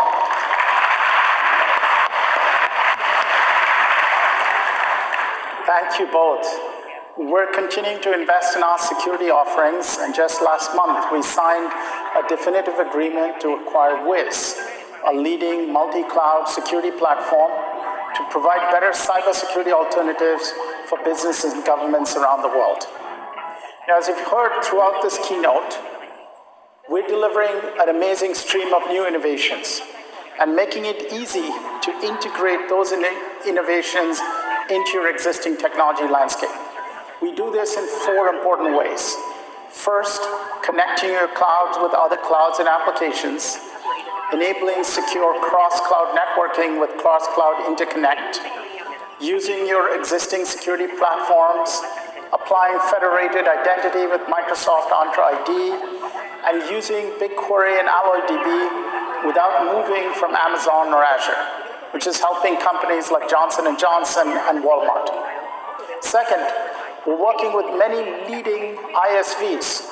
Thank you both. We're continuing to invest in our security offerings, and just last month we signed a definitive agreement to acquire Wiz, a leading multi-cloud security platform to provide better cybersecurity alternatives for businesses and governments around the world. Now, as you've heard throughout this keynote, we're delivering an amazing stream of new innovations and making it easy to integrate those innovations into your existing technology landscape. We do this in 4 important ways. First, connecting your clouds with other clouds and applications, enabling secure cross-cloud networking with cross-cloud interconnect, using your existing security platforms, applying federated identity with Microsoft Entra ID, and using BigQuery and AlloyDB without moving from Amazon or Azure, which is helping companies like Johnson & Johnson and Walmart. Second, we're working with many leading ISVs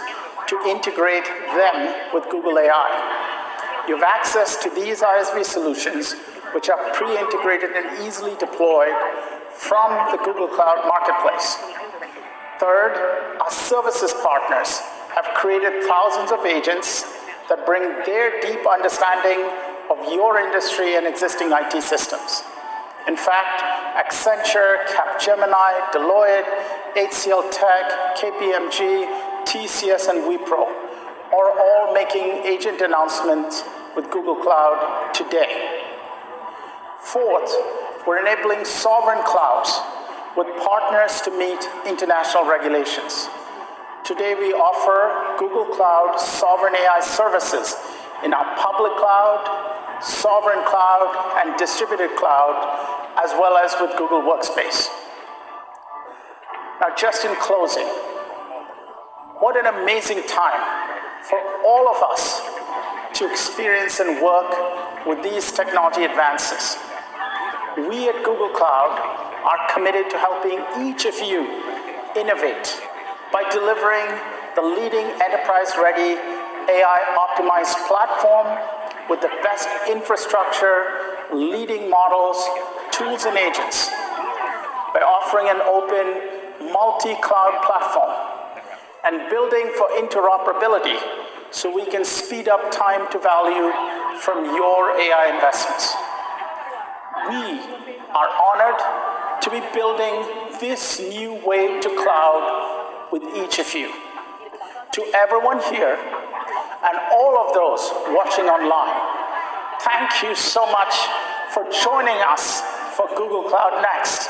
to integrate them with Google AI. You have access to these ISV solutions, which are pre-integrated and easily deployed from the Google Cloud Marketplace. Third, our services partners have created thousands of agents that bring their deep understanding of your industry and existing IT systems. In fact, Accenture, Capgemini, Deloitte, HCL Tech, KPMG, TCS, and Wipro are all making agent announcements with Google Cloud today. Fourth, we're enabling sovereign clouds with partners to meet international regulations. Today we offer Google Cloud Sovereign AI services in our public cloud, sovereign cloud, and distributed cloud, as well as with Google Workspace. Now, just in closing, what an amazing time for all of us to experience and work with these technology advances. We at Google Cloud are committed to helping each of you innovate by delivering the leading enterprise-ready AI-optimized platform with the best infrastructure, leading models, tools, and agents, by offering an open multi-cloud platform and building for interoperability so we can speed up time to value from your AI investments. We are honored to be building this new way to cloud with each of you. To everyone here and all of those watching online, thank you so much for joining us for Google Cloud Next.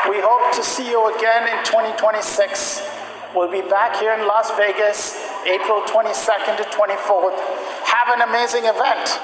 We hope to see you again in 2026. We'll be back here in Las Vegas, April 22nd to 24th. Have an amazing event.